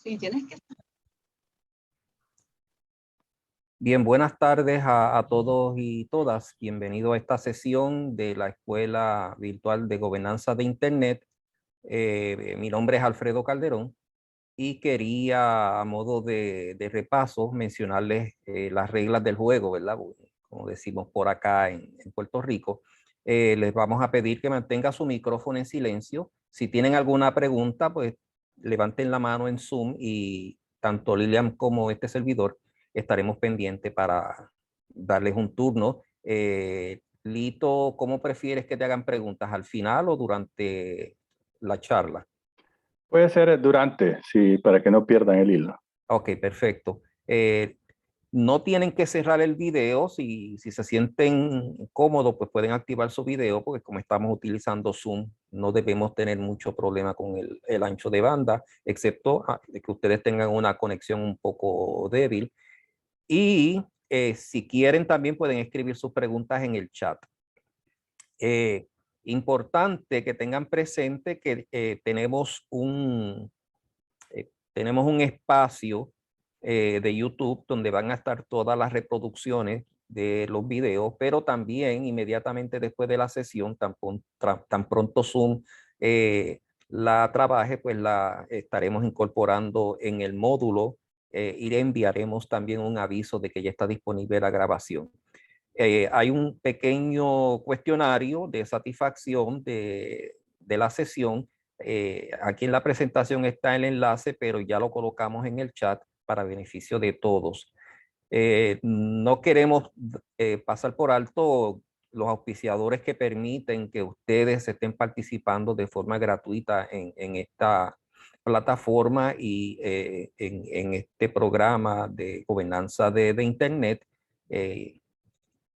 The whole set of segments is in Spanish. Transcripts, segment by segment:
Sí, tienes que. Bien, buenas tardes a todos y todas. Bienvenido a esta sesión de la Escuela Virtual de Gobernanza de Internet. Mi nombre es Alfredo Calderón y quería, a modo de repaso, mencionarles las reglas del juego, ¿verdad? Como decimos por acá en Puerto Rico. Les vamos a pedir que mantengan su micrófono en silencio. Si tienen alguna pregunta, pues levanten la mano en Zoom y tanto Lilian como este servidor estaremos pendientes para darles un turno. Lito, ¿cómo prefieres que te hagan preguntas? ¿Al final o durante la charla? Puede ser durante, sí, para que no pierdan el hilo. Ok, perfecto. No tienen que cerrar el video. Si se sienten cómodos, pues pueden activar su video, porque como estamos utilizando Zoom, no debemos tener mucho problema con el ancho de banda, excepto de que ustedes tengan una conexión un poco débil. Y si quieren, también pueden escribir sus preguntas en el chat. Importante que tengan presente que tenemos un espacio de YouTube donde van a estar todas las reproducciones de los videos, pero también inmediatamente después de la sesión, tan pronto Zoom la trabaje, pues la estaremos incorporando en el módulo y le enviaremos también un aviso de que ya está disponible la grabación. Hay un pequeño cuestionario de satisfacción de la sesión. Aquí en la presentación está el enlace, pero ya lo colocamos en el chat para beneficio de todos. No queremos pasar por alto los auspiciadores que permiten que ustedes estén participando de forma gratuita en esta plataforma y en este programa de gobernanza de Internet.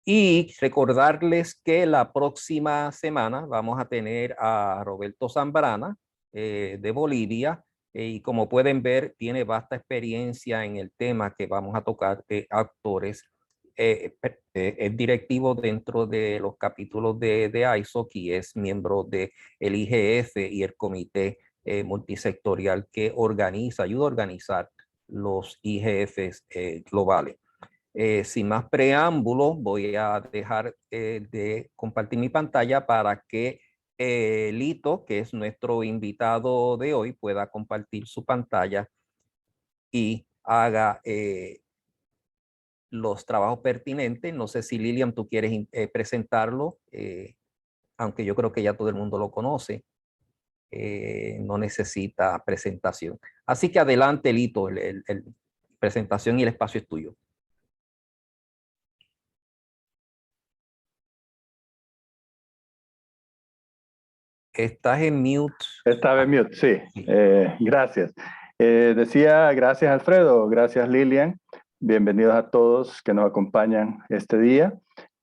Y recordarles que la próxima semana vamos a tener a Roberto Zambrana de Bolivia, y como pueden ver tiene vasta experiencia en el tema que vamos a tocar de actores. Es directivo dentro de los capítulos de ISOC y es miembro del IGF y el comité multisectorial que ayuda a organizar los IGFs globales. Sin más preámbulos, voy a dejar de compartir mi pantalla para que Lito, que es nuestro invitado de hoy, pueda compartir su pantalla y haga los trabajos pertinentes. No sé si Lilian, tú quieres presentarlo, aunque yo creo que ya todo el mundo lo conoce. No necesita presentación. Así que adelante, Lito, presentación y el espacio es tuyo. Estás en mute. Estaba en mute, sí. Gracias. Decía, gracias Alfredo, gracias Lilian. Bienvenidos a todos que nos acompañan este día.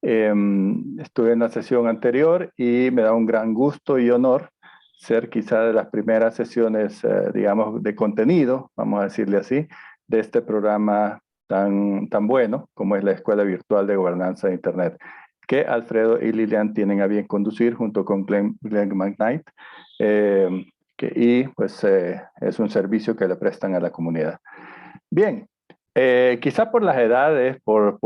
Estuve en la sesión anterior y me da un gran gusto y honor ser quizá de las primeras sesiones, digamos, de contenido, vamos a decirle así, de este programa tan bueno como es la Escuela Virtual de Gobernanza de Internet, que Alfredo y Lilian tienen a bien conducir junto con Glenn McKnight, y pues es un servicio que le prestan a la comunidad. Bien, quizá por las edades, por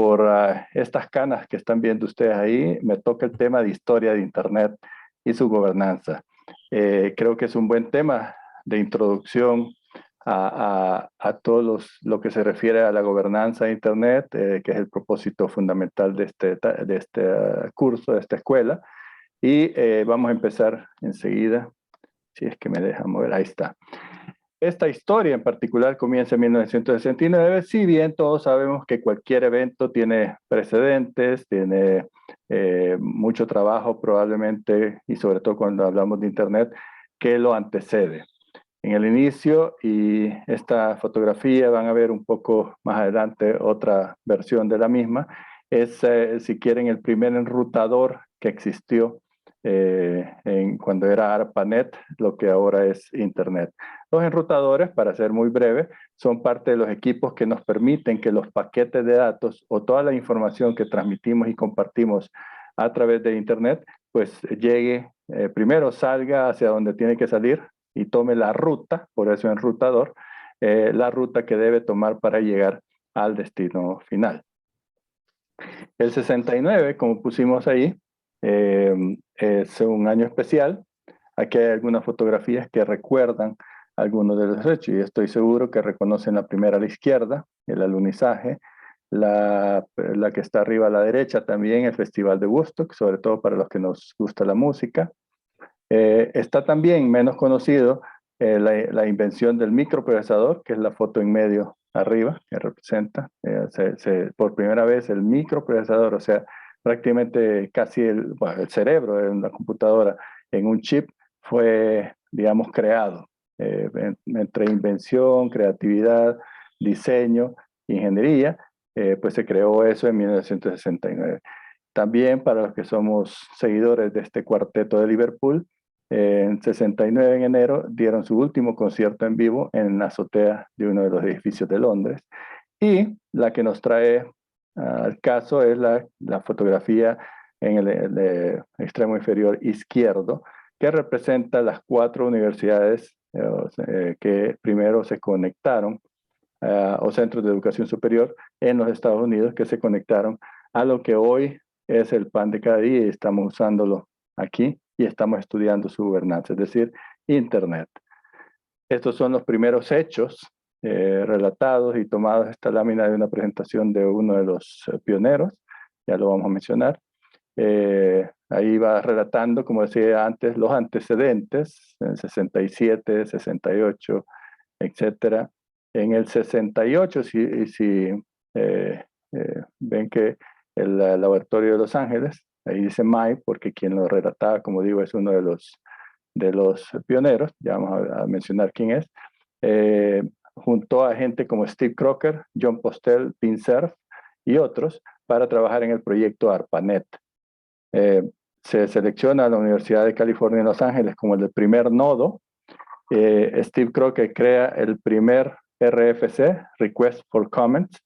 estas canas que están viendo ustedes ahí, me toca el tema de historia de Internet y su gobernanza. Creo que es un buen tema de introducción a todo lo que se refiere a la gobernanza de Internet, que es el propósito fundamental de este curso, de esta escuela. Y vamos a empezar enseguida, si es que me dejan mover, ahí está. Esta historia en particular comienza en 1969, si bien todos sabemos que cualquier evento tiene precedentes, tiene mucho trabajo probablemente, y sobre todo cuando hablamos de Internet, que lo antecede. En el inicio, y esta fotografía van a ver un poco más adelante otra versión de la misma, es, si quieren, el primer enrutador que existió cuando era ARPANET, lo que ahora es Internet. Los enrutadores, para ser muy breve, son parte de los equipos que nos permiten que los paquetes de datos o toda la información que transmitimos y compartimos a través de Internet, pues llegue, primero salga hacia donde tiene que salir y tome la ruta, por eso enrutador, la ruta que debe tomar para llegar al destino final. El 69, como pusimos ahí, es un año especial. Aquí hay algunas fotografías que recuerdan algunos de los hechos y estoy seguro que reconocen la primera a la izquierda, el alunizaje, la que está arriba a la derecha también, el Festival de Woodstock, sobre todo para los que nos gusta la música. Está también menos conocido la invención del microprocesador, que es la foto en medio arriba, que representa por primera vez el microprocesador, o sea, prácticamente casi el cerebro de una computadora en un chip fue, digamos, creado. Entre invención, creatividad, diseño, ingeniería, pues se creó eso en 1969. También para los que somos seguidores de este cuarteto de Liverpool, en 69 en enero dieron su último concierto en vivo en la azotea de uno de los edificios de Londres. Y la que nos trae al caso es la fotografía en el extremo inferior izquierdo, que representa las 4 universidades que primero se conectaron, o centros de educación superior en los Estados Unidos, que se conectaron a lo que hoy es el pan de cada día y estamos usándolo aquí y estamos estudiando su gobernanza, es decir, Internet. Estos son los primeros hechos relatados y tomados. Esta lámina de una presentación de uno de los pioneros, ya lo vamos a mencionar. Ahí va relatando, como decía antes, los antecedentes, en 67, 68, etcétera. En el 68, si ven que el laboratorio de Los Ángeles, ahí dice May, porque quien lo relataba, como digo, es uno de los pioneros, ya vamos a mencionar quién es, junto a gente como Steve Crocker, John Postel, Vint Cerf y otros para trabajar en el proyecto ARPANET. Se selecciona a la Universidad de California en Los Ángeles como el primer nodo. Steve Crocker crea el primer RFC, Request for Comments,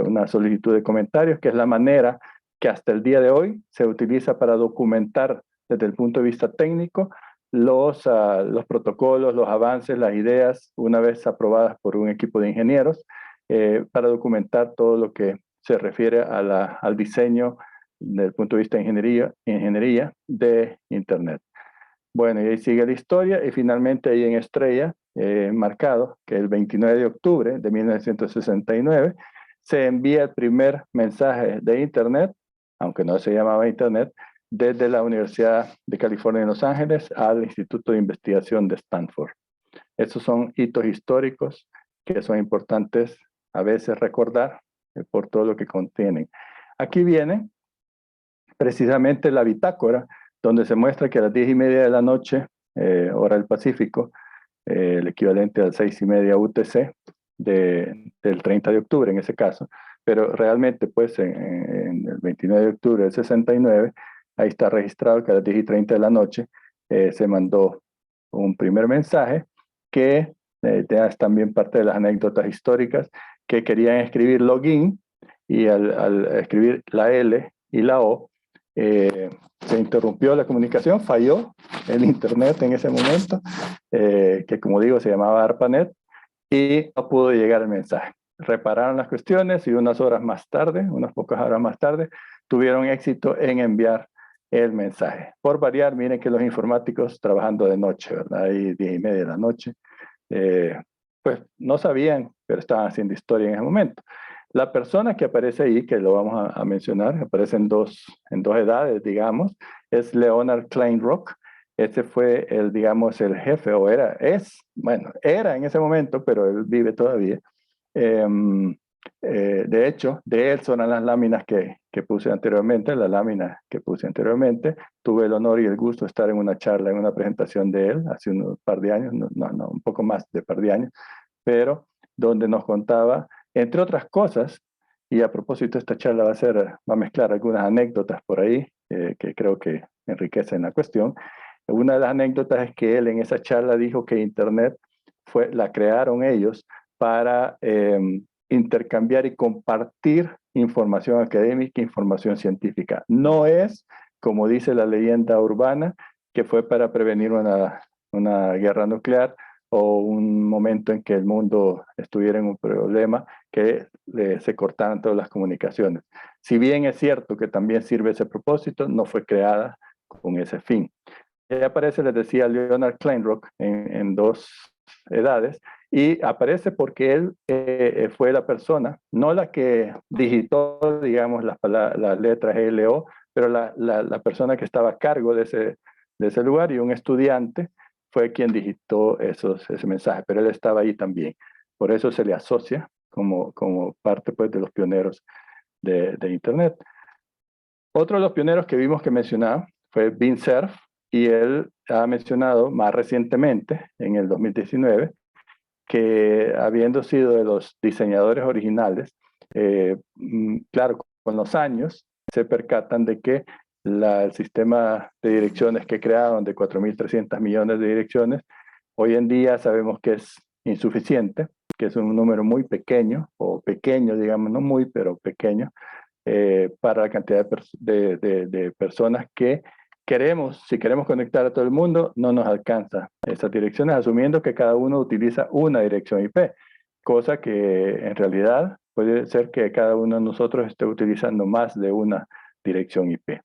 una solicitud de comentarios, que es la manera que hasta el día de hoy se utiliza para documentar desde el punto de vista técnico los protocolos, los avances, las ideas, una vez aprobadas por un equipo de ingenieros, para documentar todo lo que se refiere al diseño desde el punto de vista de ingeniería de Internet. Bueno, y ahí sigue la historia y finalmente ahí en estrella, marcado, que el 29 de octubre de 1969 se envía el primer mensaje de Internet, aunque no se llamaba Internet, desde la Universidad de California en Los Ángeles al Instituto de Investigación de Stanford. Estos son hitos históricos que son importantes a veces recordar por todo lo que contienen. Aquí viene precisamente la bitácora, donde se muestra que a las 10:30 de la noche, hora del Pacífico, el equivalente a las 6:30 UTC del 30 de octubre en ese caso, pero realmente pues en el 29 de octubre del 69, ahí está registrado que a las 10:30 de la noche se mandó un primer mensaje que es también parte de las anécdotas históricas, que querían escribir login y al escribir la L y la O, se interrumpió la comunicación, falló el internet en ese momento, que como digo se llamaba ARPANET, y no pudo llegar el mensaje. Repararon las cuestiones y unas pocas horas más tarde, tuvieron éxito en enviar el mensaje. Por variar, miren que los informáticos trabajando de noche, ¿verdad? Ahí 10:30 de la noche, pues no sabían, pero estaban haciendo historia en ese momento. La persona que aparece ahí, que lo vamos a mencionar, aparece en dos edades, digamos, es Leonard Kleinrock. Ese fue el jefe, era en ese momento, pero él vive todavía. De hecho, de él son las láminas que puse anteriormente, Tuve el honor y el gusto de estar en una charla, en una presentación de él, hace un par de años, un poco más de par de años, pero donde nos contaba, entre otras cosas, y a propósito esta charla va a mezclar algunas anécdotas por ahí, que creo que enriquecen la cuestión. Una de las anécdotas es que él en esa charla dijo que Internet la crearon ellos para intercambiar y compartir información académica, información científica. No es, como dice la leyenda urbana, que fue para prevenir una guerra nuclear o un momento en que el mundo estuviera en un problema, que se cortaran todas las comunicaciones. Si bien es cierto que también sirve ese propósito, no fue creada con ese fin. Y aparece, les decía, Leonard Kleinrock en dos edades, y aparece porque él fue la persona, no la que digitó, digamos, las letras LO, pero la persona que estaba a cargo de ese lugar, y un estudiante fue quien digitó ese mensaje, pero él estaba ahí también. Por eso se le asocia como parte, pues, de los pioneros de Internet. Otro de los pioneros que vimos que mencionaba fue Vint Cerf, y él ha mencionado más recientemente, en el 2019, que habiendo sido de los diseñadores originales, claro, con los años se percatan de que el sistema de direcciones que crearon, de 4.300 millones de direcciones, hoy en día sabemos que es insuficiente, que es un número muy pequeño, o pequeño, digamos, no muy, pero pequeño, para la cantidad de personas que queremos. Si queremos conectar a todo el mundo, no nos alcanza esas direcciones, asumiendo que cada uno utiliza una dirección IP, cosa que en realidad puede ser que cada uno de nosotros esté utilizando más de una dirección IP.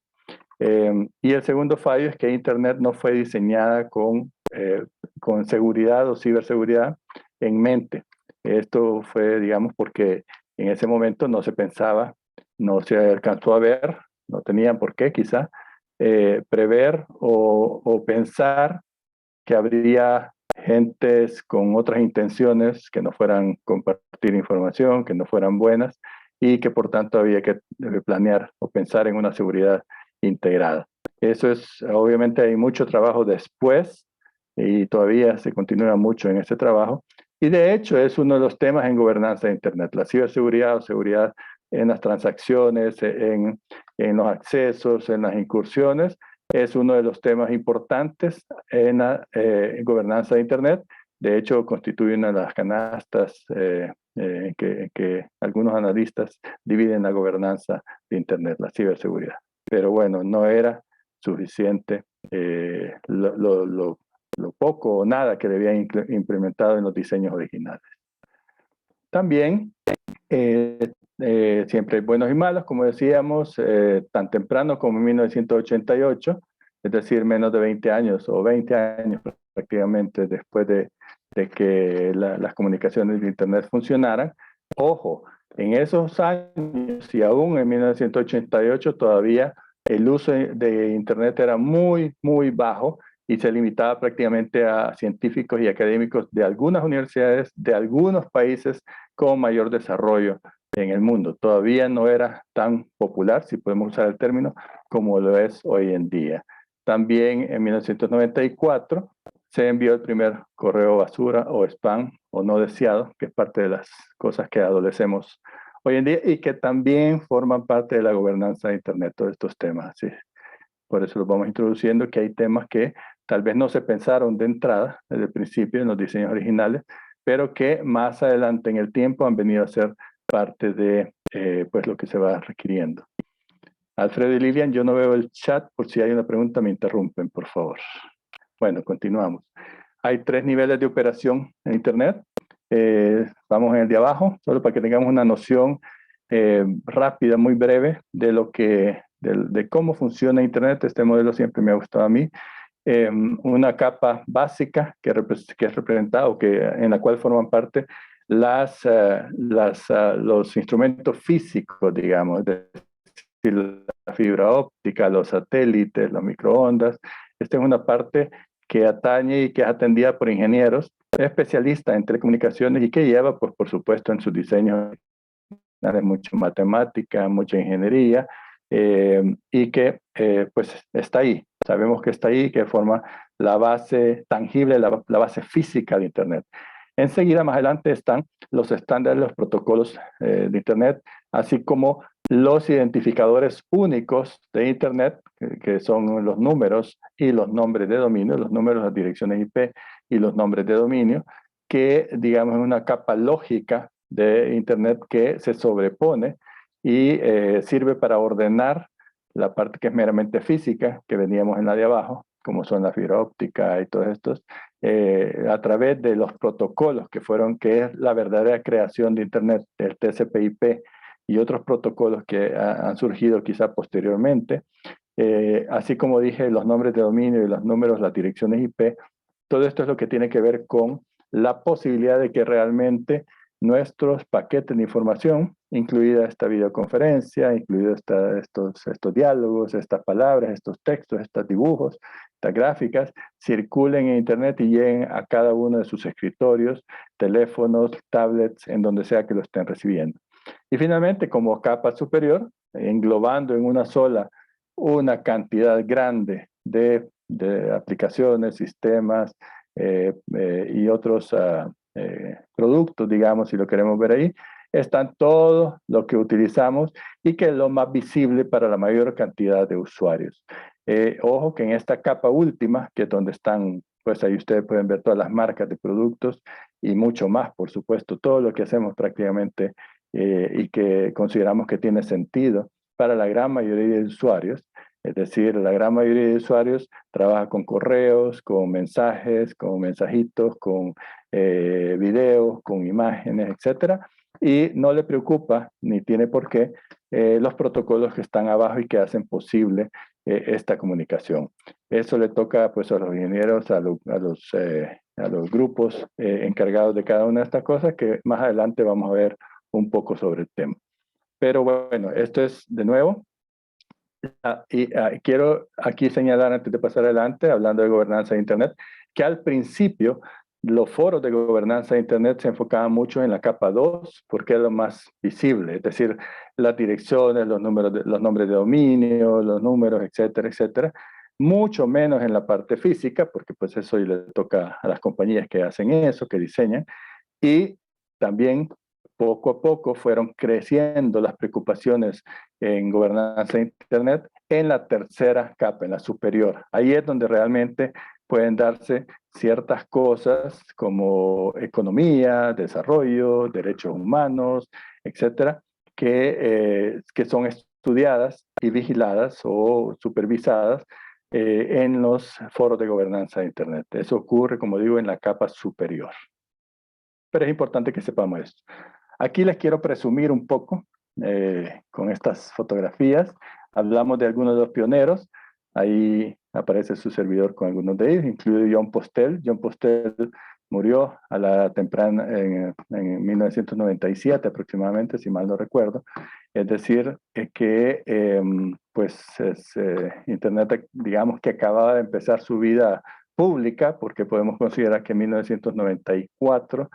Y el segundo fallo es que Internet no fue diseñada con seguridad o ciberseguridad en mente. Esto fue, digamos, porque en ese momento no se pensaba, no se alcanzó a ver, no tenían por qué quizá prever o pensar que habría gentes con otras intenciones que no fueran compartir información, que no fueran buenas, y que por tanto había que planear o pensar en una seguridad integrada. Eso es, obviamente hay mucho trabajo después, y todavía se continúa mucho en ese trabajo, y de hecho es uno de los temas en gobernanza de Internet, la ciberseguridad o seguridad en las transacciones, en los accesos, en las incursiones. Es uno de los temas importantes en la gobernanza de Internet. De hecho, constituye una de las canastas que algunos analistas dividen la gobernanza de Internet, la ciberseguridad. Pero bueno, no era suficiente lo poco o nada que le habían implementado en los diseños originales. También siempre hay buenos y malos, como decíamos, tan temprano como en 1988, es decir, menos de 20 años o 20 años prácticamente después de que las comunicaciones de Internet funcionaran. Ojo, en esos años y aún en 1988 todavía el uso de Internet era muy, muy bajo, y se limitaba prácticamente a científicos y académicos de algunas universidades, de algunos países con mayor desarrollo en el mundo. Todavía no era tan popular, si podemos usar el término, como lo es hoy en día. También en 1994 se envió el primer correo basura o spam o no deseado, que es parte de las cosas que adolecemos hoy en día y que también forman parte de la gobernanza de Internet, todos estos temas. ¿Sí? Por eso los vamos introduciendo, que hay temas que tal vez no se pensaron de entrada, desde el principio, en los diseños originales, pero que más adelante en el tiempo han venido a ser parte de pues lo que se va requiriendo. Alfredo y Lilian, yo no veo el chat, por si hay una pregunta me interrumpen, por favor. Bueno, continuamos. Hay 3 niveles de operación en Internet. Vamos en el de abajo, solo para que tengamos una noción rápida, muy breve, de cómo funciona Internet. Este modelo siempre me ha gustado a mí. Una capa básica que es representada o en la cual forman parte los instrumentos físicos, digamos, es decir, la fibra óptica, los satélites, los microondas. Esta es una parte que atañe y que es atendida por ingenieros especialistas en telecomunicaciones y que lleva, pues, por supuesto, en sus diseños mucha matemática, mucha ingeniería, y que pues está ahí. Sabemos que está ahí, que forma la base tangible, la base física de Internet. Enseguida, más adelante, están los estándares, los protocolos de Internet, así como los identificadores únicos de Internet, que son los números y los nombres de dominio, los números, las direcciones IP y los nombres de dominio, que, digamos, es una capa lógica de Internet que se sobrepone y sirve para ordenar la parte que es meramente física, que veníamos en la de abajo, como son la fibra óptica y todos estos, a través de los protocolos que es la verdadera creación de Internet, el TCP/IP y otros protocolos que han surgido quizá posteriormente, así como dije, los nombres de dominio y los números, las direcciones IP, todo esto es lo que tiene que ver con la posibilidad de que realmente nuestros paquetes de información, incluida esta videoconferencia, incluidos estos diálogos, estas palabras, estos textos, estos dibujos, estas gráficas, circulen en Internet y lleguen a cada uno de sus escritorios, teléfonos, tablets, en donde sea que lo estén recibiendo. Y finalmente, como capa superior, englobando en una sola una cantidad grande de aplicaciones, sistemas y otros productos, digamos, si lo queremos ver ahí, están todo lo que utilizamos y que es lo más visible para la mayor cantidad de usuarios. Ojo que en esta capa última, que es donde están, pues ahí ustedes pueden ver todas las marcas de productos y mucho más, por supuesto, todo lo que hacemos prácticamente y que consideramos que tiene sentido para la gran mayoría de usuarios. Es decir, la gran mayoría de usuarios trabaja con correos, con mensajes, con mensajitos, con videos, con imágenes, etcétera, y no le preocupa ni tiene por qué los protocolos que están abajo y que hacen posible esta comunicación. Eso le toca pues a los ingenieros, a los grupos encargados de cada una de estas cosas, que más adelante vamos a ver un poco sobre el tema. Pero bueno, esto es de nuevo. Quiero aquí señalar, antes de pasar adelante, hablando de gobernanza de Internet, que al principio los foros de gobernanza de Internet se enfocaban mucho en la capa 2, porque es lo más visible, es decir, las direcciones, los nombres de dominio, los números, etcétera, etcétera. Mucho menos en la parte física, porque pues eso le toca a las compañías que hacen eso, que diseñan, y también poco a poco fueron creciendo las preocupaciones en gobernanza de Internet en la tercera capa, en la superior. Ahí es donde realmente pueden darse ciertas cosas como economía, desarrollo, derechos humanos, etcétera, que son estudiadas y vigiladas o supervisadas en los foros de gobernanza de Internet. Eso ocurre, como digo, en la capa superior. Pero es importante que sepamos esto. Aquí les quiero presumir un poco con estas fotografías. Hablamos de algunos de los pioneros. Ahí aparece su servidor con algunos de ellos, incluido Jon Postel. Jon Postel murió a la temprana en 1997 aproximadamente, si mal no recuerdo. Es decir, pues Internet, digamos que acababa de empezar su vida pública, porque podemos considerar que en 1994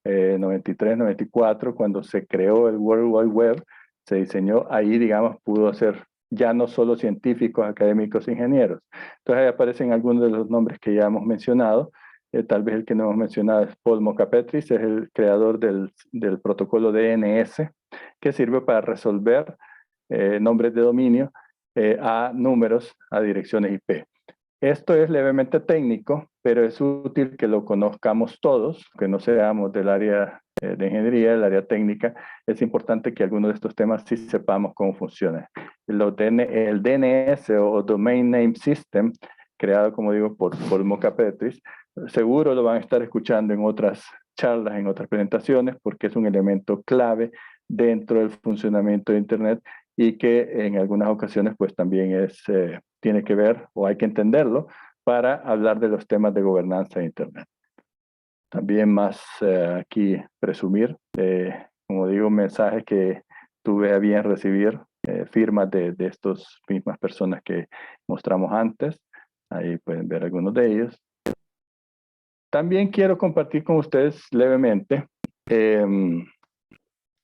93, 94, cuando se creó el World Wide Web, se diseñó ahí, digamos, pudo ser ya no solo científicos, académicos, ingenieros. Entonces ahí aparecen algunos de los nombres que ya hemos mencionado. Tal vez el que no hemos mencionado es Paul Moka-Petris, es el creador del protocolo DNS, que sirve para resolver nombres de dominio a números, a direcciones IP. Esto es levemente técnico, pero es útil que lo conozcamos todos, que no seamos del área de ingeniería, del área técnica. Es importante que algunos de estos temas sí sepamos cómo funcionan. El DNS o Domain Name System, creado, como digo, por Moka-Petris, seguro lo van a estar escuchando en otras charlas, en otras presentaciones, porque es un elemento clave dentro del funcionamiento de Internet y que en algunas ocasiones pues también tiene que ver o hay que entenderlo para hablar de los temas de gobernanza de Internet. También más aquí presumir, como digo, mensajes que tuve a bien recibir, firmas de estas mismas personas que mostramos antes. Ahí pueden ver algunos de ellos. También quiero compartir con ustedes levemente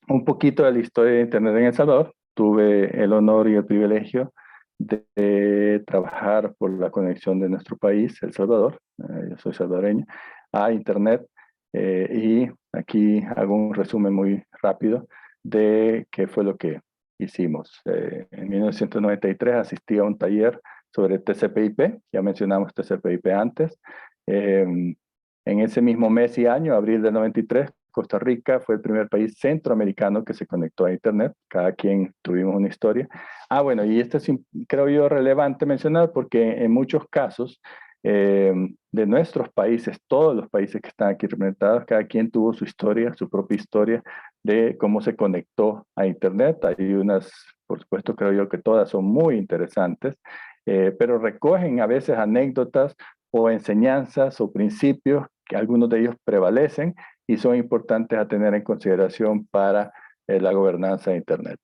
un poquito de la historia de Internet en El Salvador. Tuve el honor y el privilegio de trabajar por la conexión de nuestro país, El Salvador, yo soy salvadoreño, a Internet. Y aquí hago un resumen muy rápido de qué fue lo que hicimos. En 1993 asistí a un taller sobre TCP/IP, ya mencionamos TCP/IP antes. En ese mismo mes y año, abril del 93, Costa Rica fue el primer país centroamericano que se conectó a Internet. Cada quien tuvimos una historia. Bueno, y esto es, creo yo, relevante mencionar porque en muchos casos de nuestros países, todos los países que están aquí representados, cada quien tuvo su historia, su propia historia de cómo se conectó a Internet. Hay unas, por supuesto, creo yo que todas son muy interesantes, pero recogen a veces anécdotas o enseñanzas o principios que algunos de ellos prevalecen y son importantes a tener en consideración para la gobernanza de Internet.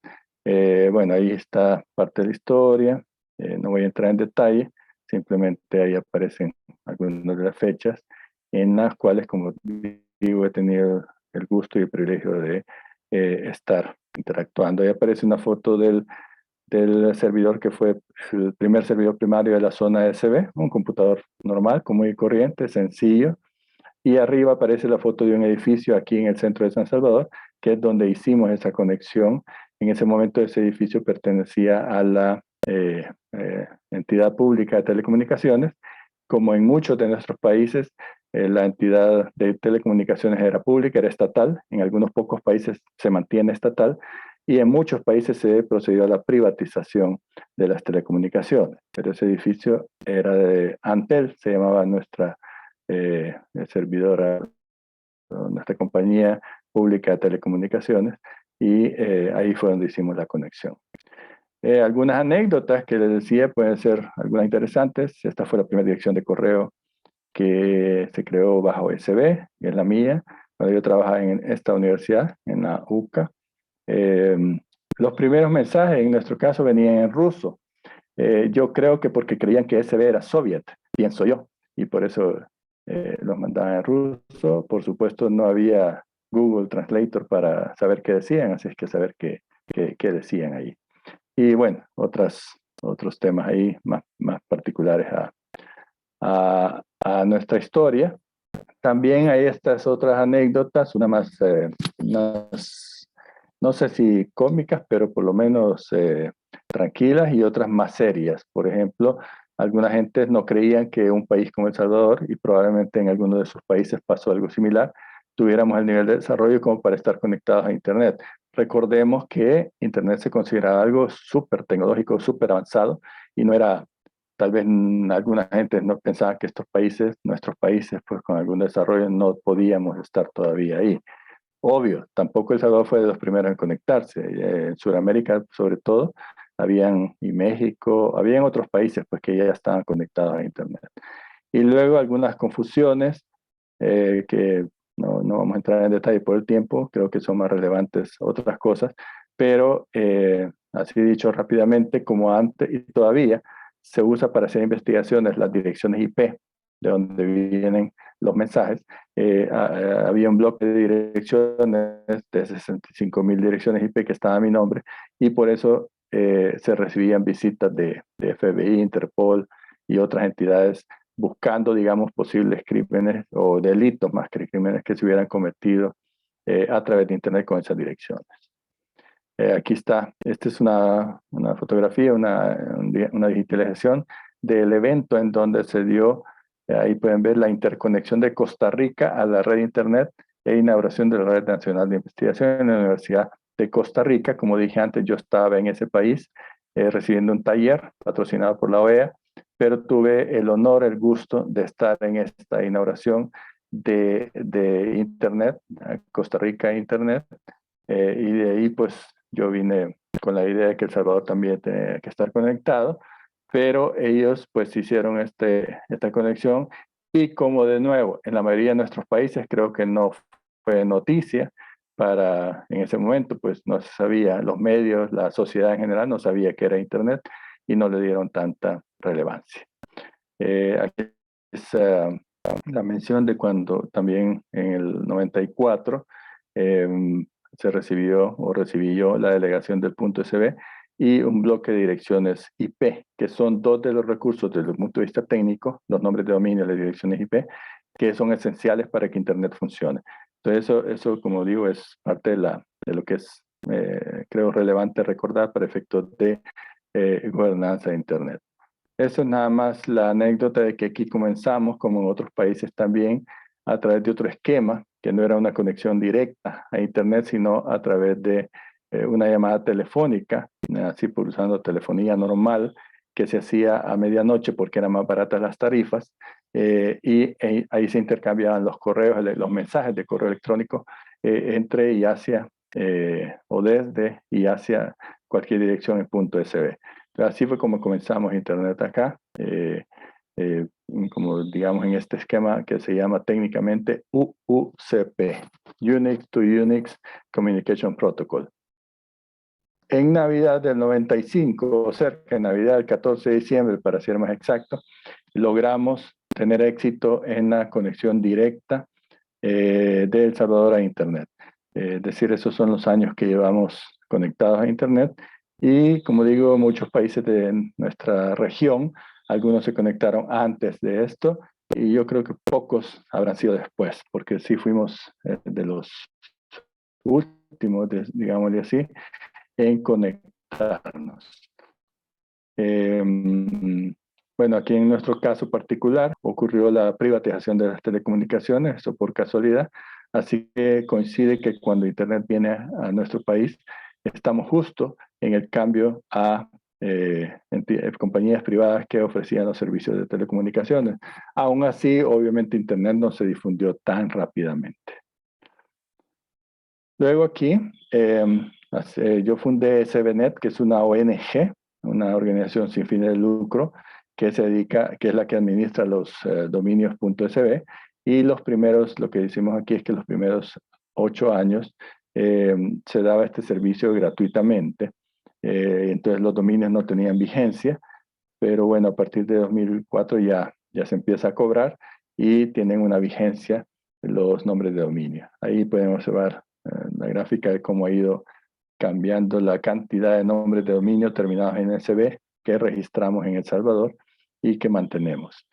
Bueno, ahí está parte de la historia, no voy a entrar en detalle, simplemente ahí aparecen algunas de las fechas en las cuales, como digo, he tenido el gusto y el privilegio de estar interactuando. Ahí aparece una foto del servidor que fue el primer servidor primario de la zona SB, un computador normal, común y corriente, sencillo. Y arriba aparece la foto de un edificio aquí en el centro de San Salvador, que es donde hicimos esa conexión. En ese momento ese edificio pertenecía a la entidad pública de telecomunicaciones. Como en muchos de nuestros países, la entidad de telecomunicaciones era pública, era estatal. En algunos pocos países se mantiene estatal y en muchos países se procedió a la privatización de las telecomunicaciones. Pero ese edificio era de Antel, se llamaba nuestra servidora, nuestra compañía pública de telecomunicaciones, y ahí fue donde hicimos la conexión. Algunas anécdotas que les decía pueden ser algunas interesantes. Esta fue la primera dirección de correo que se creó bajo SB, que es la mía, cuando yo trabajaba en esta universidad, en la UCA. Los primeros mensajes, en nuestro caso, venían en ruso. Yo creo que porque creían que SB era soviet, pienso yo, y por eso los mandaban en ruso. Por supuesto, no había Google Translator para saber qué decían, así es que saber qué decían ahí. Y bueno, otros temas ahí más particulares a nuestra historia. También hay estas otras anécdotas, unas, no sé si cómicas, pero por lo menos tranquilas, y otras más serias. Por ejemplo, algunas gentes no creían que un país como El Salvador, y probablemente en alguno de sus países pasó algo similar, tuviéramos el nivel de desarrollo como para estar conectados a Internet. Recordemos que Internet se consideraba algo súper tecnológico, súper avanzado, y no era, tal vez alguna gente no pensaba que estos países, nuestros países, pues con algún desarrollo no podíamos estar todavía ahí. Obvio, tampoco El Salvador fue de los primeros en conectarse. En Sudamérica, sobre todo, y México, habían otros países pues que ya estaban conectados a Internet. Y luego algunas confusiones que no vamos a entrar en detalle por el tiempo, creo que son más relevantes otras cosas, pero así dicho rápidamente, como antes y todavía se usa para hacer investigaciones las direcciones IP, de donde vienen los mensajes. Había un bloque de direcciones de 65,000 direcciones IP que estaba a mi nombre, y por eso se recibían visitas de FBI, Interpol y otras entidades buscando, digamos, posibles crímenes o delitos más que crímenes que se hubieran cometido a través de Internet con esas direcciones. Aquí está, esta es una fotografía, una digitalización del evento en donde se dio, ahí pueden ver la interconexión de Costa Rica a la red de Internet e inauguración de la Red Nacional de Investigación en la Universidad de Costa Rica. Como dije antes, yo estaba en ese país recibiendo un taller patrocinado por la OEA, pero tuve el honor, el gusto de estar en esta inauguración de Internet, Costa Rica Internet, y de ahí pues yo vine con la idea de que El Salvador también tenía que estar conectado, pero ellos pues hicieron esta conexión, y como de nuevo en la mayoría de nuestros países creo que no fue noticia en ese momento, pues no se sabía, los medios, la sociedad en general no sabía que era Internet y no le dieron tanta relevancia. Aquí es la mención de cuando también en el 94 se recibí yo la delegación del punto SB y un bloque de direcciones IP, que son dos de los recursos desde el punto de vista técnico, los nombres de dominio y las direcciones IP, que son esenciales para que Internet funcione. Entonces eso como digo, es parte de lo que es, creo, relevante recordar para efectos de gobernanza de Internet. Eso es nada más la anécdota de que aquí comenzamos, como en otros países también, a través de otro esquema, que no era una conexión directa a Internet, sino a través de una llamada telefónica, así por usando telefonía normal, que se hacía a medianoche porque eran más baratas las tarifas, y ahí se intercambiaban los correos, los mensajes de correo electrónico entre y hacia, o desde y hacia cualquier dirección en .sb. Así fue como comenzamos Internet acá, como digamos en este esquema que se llama técnicamente UUCP, Unix to Unix Communication Protocol. En Navidad del 95, o cerca de Navidad del 14 de diciembre, para ser más exacto, logramos tener éxito en la conexión directa de El Salvador a Internet. Es decir, esos son los años que llevamos conectados a Internet. Y como digo, muchos países de nuestra región, algunos se conectaron antes de esto, y yo creo que pocos habrán sido después, porque sí fuimos de los últimos, digámosle así, en conectarnos. Bueno, aquí en nuestro caso particular ocurrió la privatización de las telecomunicaciones, eso por casualidad, así que coincide que cuando Internet viene a nuestro país, estamos justo en el cambio a compañías privadas que ofrecían los servicios de telecomunicaciones. Aún así, obviamente Internet no se difundió tan rápidamente. Luego aquí, yo fundé SBNet, que es una ONG, una organización sin fines de lucro, que se dedica, que es la que administra los dominios .sb, y los primeros, lo que decimos aquí es que los primeros 8 años se daba este servicio gratuitamente. Entonces los dominios no tenían vigencia, pero bueno, a partir de 2004 ya se empieza a cobrar y tienen una vigencia los nombres de dominio. Ahí podemos observar la gráfica de cómo ha ido cambiando la cantidad de nombres de dominio terminados en SB que registramos en El Salvador y que mantenemos.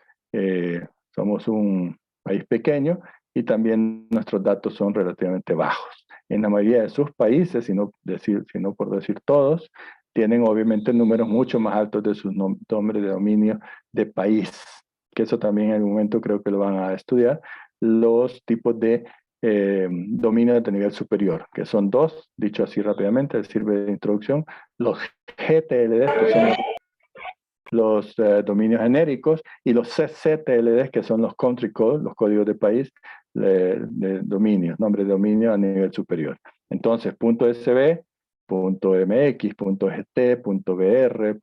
Somos un país pequeño y también nuestros datos son relativamente bajos. En la mayoría de sus países, si no por decir todos, tienen obviamente números mucho más altos de sus nombres de dominio de país, que eso también en algún momento creo que lo van a estudiar, los tipos de dominios de nivel superior, que son dos, dicho así rápidamente, sirve de introducción, los GTLDs, que son los dominios genéricos, y los CCTLDs, que son los country codes, los códigos de país de dominio, nombre de dominio a nivel superior. Entonces, .sb, .mx, .gt, .br,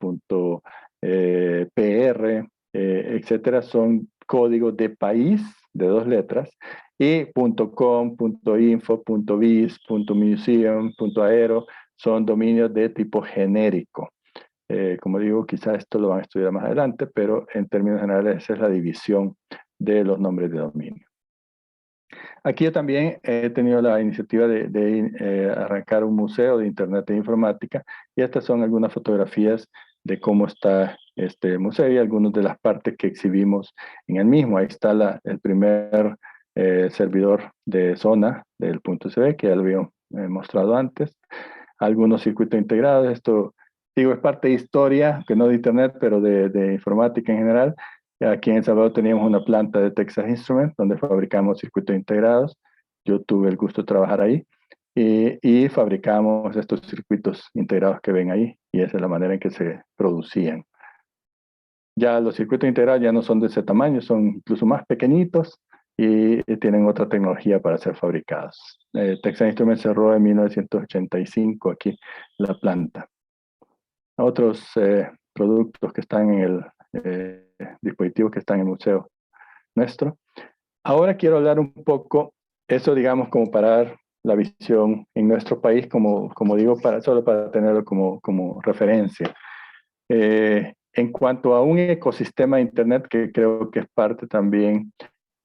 .pr, etcétera, son códigos de país de 2 letras, y .com, .info, .biz, .museum, .aero son dominios de tipo genérico. Como digo, quizás esto lo van a estudiar más adelante, pero en términos generales esa es la división de los nombres de dominio. Aquí yo también he tenido la iniciativa de arrancar un museo de Internet e Informática, y estas son algunas fotografías de cómo está este museo y algunas de las partes que exhibimos en el mismo. Ahí está el primer servidor de zona del .sb, que ya lo había mostrado antes. Algunos circuitos integrados. Esto, digo, es parte de historia, que no de Internet, pero de informática en general. Aquí en El Salvador teníamos una planta de Texas Instruments, donde fabricamos circuitos integrados. Yo tuve el gusto de trabajar ahí. Y fabricamos estos circuitos integrados que ven ahí, y esa es la manera en que se producían. Ya los circuitos integrados ya no son de ese tamaño, son incluso más pequeñitos y tienen otra tecnología para ser fabricados. Texas Instruments cerró en 1985 aquí la planta. Otros productos que están en el dispositivo que están en el museo nuestro. Ahora quiero hablar un poco, eso digamos como para dar la visión en nuestro país, como digo, solo para tenerlo como referencia. En cuanto a un ecosistema de Internet, que creo que es parte también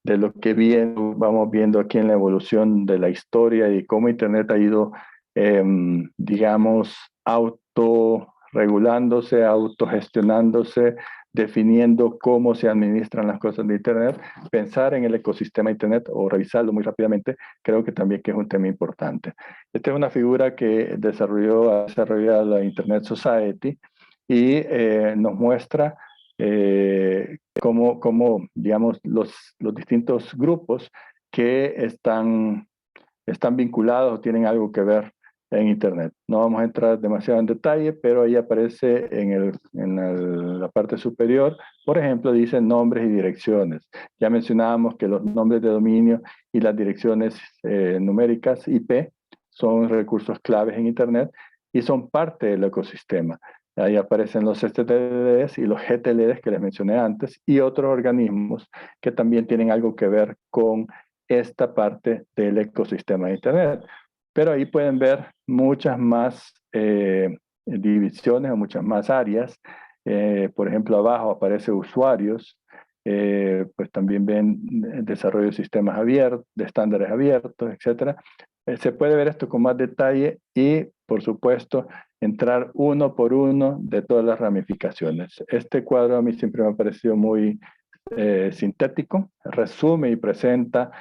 de lo que vamos viendo aquí en la evolución de la historia y cómo Internet ha ido, digamos, autorregulándose, autogestionándose, definiendo cómo se administran las cosas de Internet. Pensar en el ecosistema Internet o revisarlo muy rápidamente, creo que también que es un tema importante. Esta es una figura que ha desarrollado la Internet Society, y nos muestra cómo, digamos, los distintos grupos que están vinculados o tienen algo que ver en Internet. No vamos a entrar demasiado en detalle, pero ahí aparece la parte superior, por ejemplo, dice nombres y direcciones. Ya mencionábamos que los nombres de dominio y las direcciones numéricas IP son recursos claves en Internet y son parte del ecosistema. Ahí aparecen los STLDs y los GTLDs que les mencioné antes y otros organismos que también tienen algo que ver con esta parte del ecosistema de Internet. Pero ahí pueden ver muchas más divisiones o muchas más áreas. Por ejemplo, abajo aparece usuarios, pues también ven desarrollo de sistemas abiertos, de estándares abiertos, etc. Se puede ver esto con más detalle y, por supuesto, entrar uno por uno de todas las ramificaciones. Este cuadro a mí siempre me ha parecido muy sintético, resume y presenta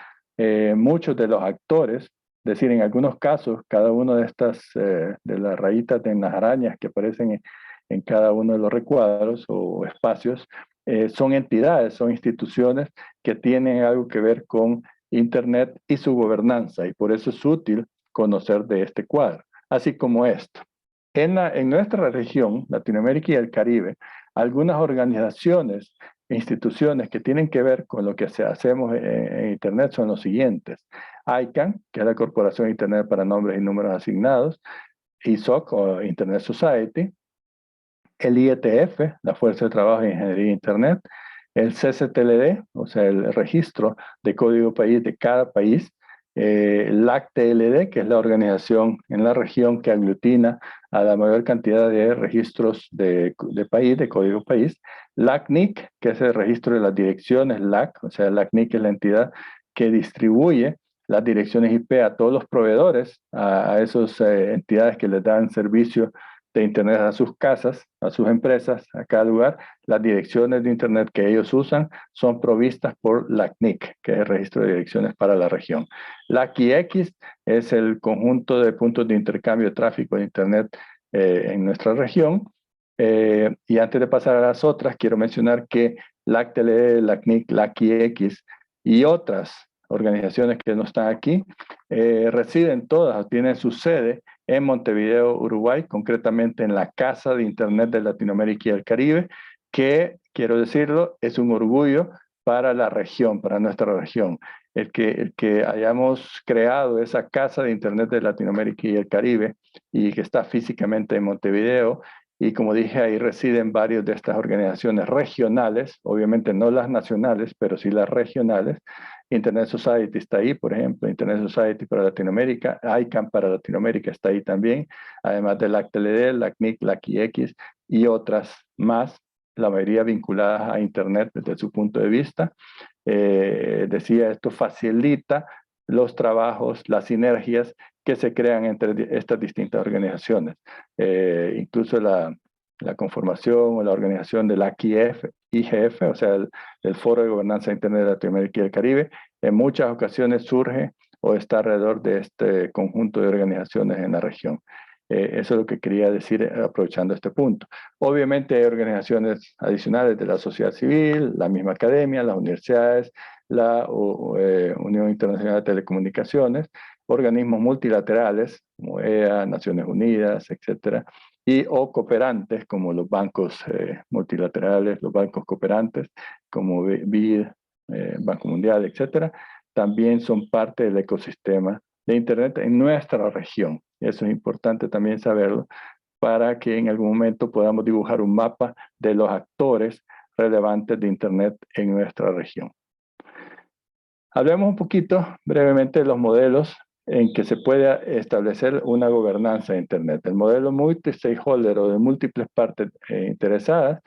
muchos de los actores. Es decir, en algunos casos, cada una de estas, de las rayitas de las arañas que aparecen en cada uno de los recuadros o espacios, son entidades, son instituciones que tienen algo que ver con Internet y su gobernanza, y por eso es útil conocer de este cuadro, así como esto. En nuestra región, Latinoamérica y el Caribe, algunas organizaciones e instituciones que tienen que ver con lo que hacemos en Internet son los siguientes. ICANN, que es la Corporación de Internet para Nombres y Números Asignados, ISOC, o Internet Society, el IETF, la Fuerza de Trabajo de Ingeniería de Internet, el CCTLD, o sea, el registro de código país de cada país, LACTLD, que es la organización en la región que aglutina a la mayor cantidad de registros de país, de código país, LACNIC, que es el registro de las direcciones LAC, o sea, LACNIC es la entidad que distribuye las direcciones IP a todos los proveedores, a esas entidades que les dan servicio de Internet a sus casas, a sus empresas, a cada lugar. Las direcciones de Internet que ellos usan son provistas por LACNIC, que es el registro de direcciones para la región. LACIX es el conjunto de puntos de intercambio de tráfico de Internet en nuestra región. Y antes de pasar a las otras, quiero mencionar que LACTLD, LACNIC, LACIX y otras organizaciones que no están aquí, residen todas, tienen su sede en Montevideo, Uruguay, concretamente en la Casa de Internet de Latinoamérica y el Caribe, que, quiero decirlo, es un orgullo para la región, para nuestra región. El que hayamos creado esa Casa de Internet de Latinoamérica y el Caribe y que está físicamente en Montevideo, y como dije, ahí residen varias de estas organizaciones regionales, obviamente no las nacionales, pero sí las regionales. Internet Society está ahí, por ejemplo, Internet Society para Latinoamérica, ICANN para Latinoamérica está ahí también, además de LACTLD, LACNIC, LACIX y otras más, la mayoría vinculadas a Internet desde su punto de vista. Decía, esto facilita los trabajos, las sinergias que se crean entre estas distintas organizaciones. Incluso la conformación o la organización del IGF, o sea, el Foro de Gobernanza de Internet de Latinoamérica y el Caribe, en muchas ocasiones surge o está alrededor de este conjunto de organizaciones en la región. Eso es lo que quería decir aprovechando este punto. Obviamente hay organizaciones adicionales de la sociedad civil, la misma academia, las universidades, la Unión Internacional de Telecomunicaciones, organismos multilaterales como EA, Naciones Unidas, etcétera, y o cooperantes como los bancos multilaterales, los bancos cooperantes como BID, Banco Mundial, etcétera, también son parte del ecosistema de Internet en nuestra región. Eso es importante también saberlo para que en algún momento podamos dibujar un mapa de los actores relevantes de Internet en nuestra región. Hablemos un poquito brevemente de los modelos en que se puede establecer una gobernanza de Internet. El modelo multi-stakeholder o de múltiples partes interesadas,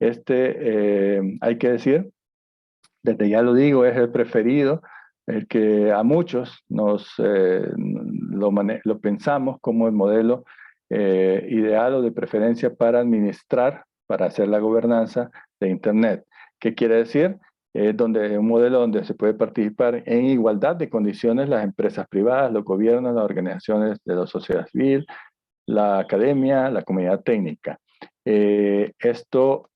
hay que decir, desde ya lo digo, es el preferido, el que a muchos lo pensamos como el modelo ideal o de preferencia para administrar, para hacer la gobernanza de Internet. ¿Qué quiere decir? Un modelo donde se puede participar en igualdad de condiciones las empresas privadas, los gobiernos, las organizaciones de la sociedad civil, la academia, la comunidad técnica. Esto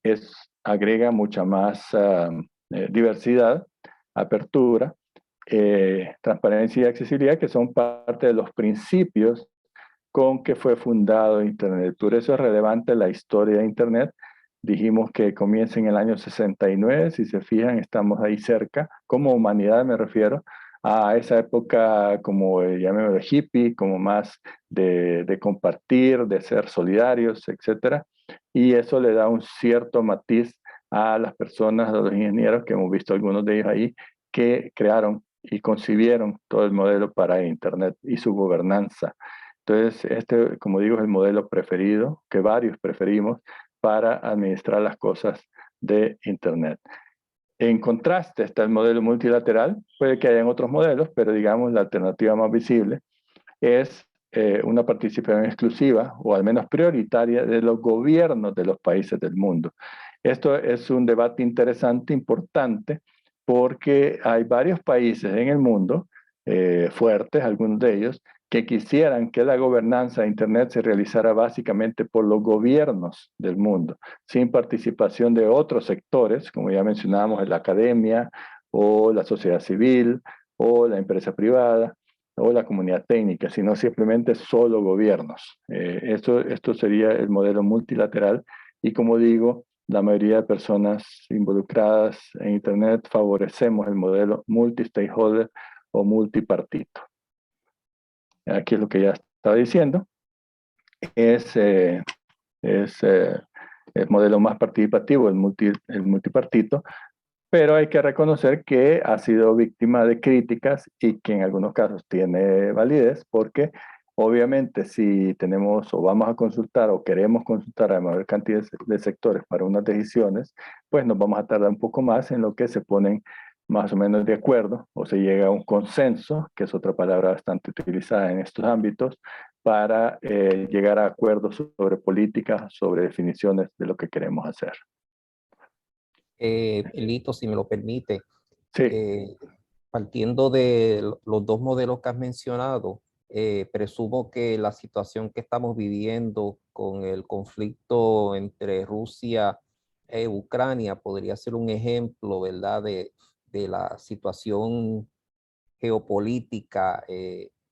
agrega mucha más diversidad, apertura, transparencia y accesibilidad, que son parte de los principios con que fue fundado Internet. Por eso es relevante la historia de Internet. Dijimos que comienza en el año 69, si se fijan, estamos ahí cerca, como humanidad me refiero, a esa época como, llamémoslo hippie, como más de compartir, de ser solidarios, etcétera. Y eso le da un cierto matiz a las personas, a los ingenieros, que hemos visto algunos de ellos ahí, que crearon y concibieron todo el modelo para Internet y su gobernanza. Entonces, este, como digo, es el modelo preferido, que varios preferimos para administrar las cosas de Internet. En contraste está el modelo multilateral, puede que hayan otros modelos, pero digamos la alternativa más visible es una participación exclusiva o al menos prioritaria de los gobiernos de los países del mundo. Esto es un debate interesante, importante, porque hay varios países en el mundo, fuertes, algunos de ellos, que quisieran que la gobernanza de Internet se realizara básicamente por los gobiernos del mundo, sin participación de otros sectores, como ya mencionábamos, la academia o la sociedad civil o la empresa privada o la comunidad técnica, sino simplemente solo gobiernos. Esto sería el modelo multilateral y como digo, la mayoría de personas involucradas en Internet favorecemos el modelo multi-stakeholder o multipartito. Aquí es lo que ya estaba diciendo, es el modelo más participativo, el multipartito, pero hay que reconocer que ha sido víctima de críticas y que en algunos casos tiene validez, porque obviamente si tenemos o vamos a consultar o queremos consultar a mayor cantidad de sectores para unas decisiones, pues nos vamos a tardar un poco más en lo que se ponen más o menos de acuerdo o se llega a un consenso, que es otra palabra bastante utilizada en estos ámbitos, para llegar a acuerdos sobre políticas, sobre definiciones de lo que queremos hacer. Lito, si me lo permite, Sí. partiendo de los dos modelos que has mencionado, presumo que la situación que estamos viviendo con el conflicto entre Rusia e Ucrania podría ser un ejemplo, ¿verdad?, de la situación geopolítica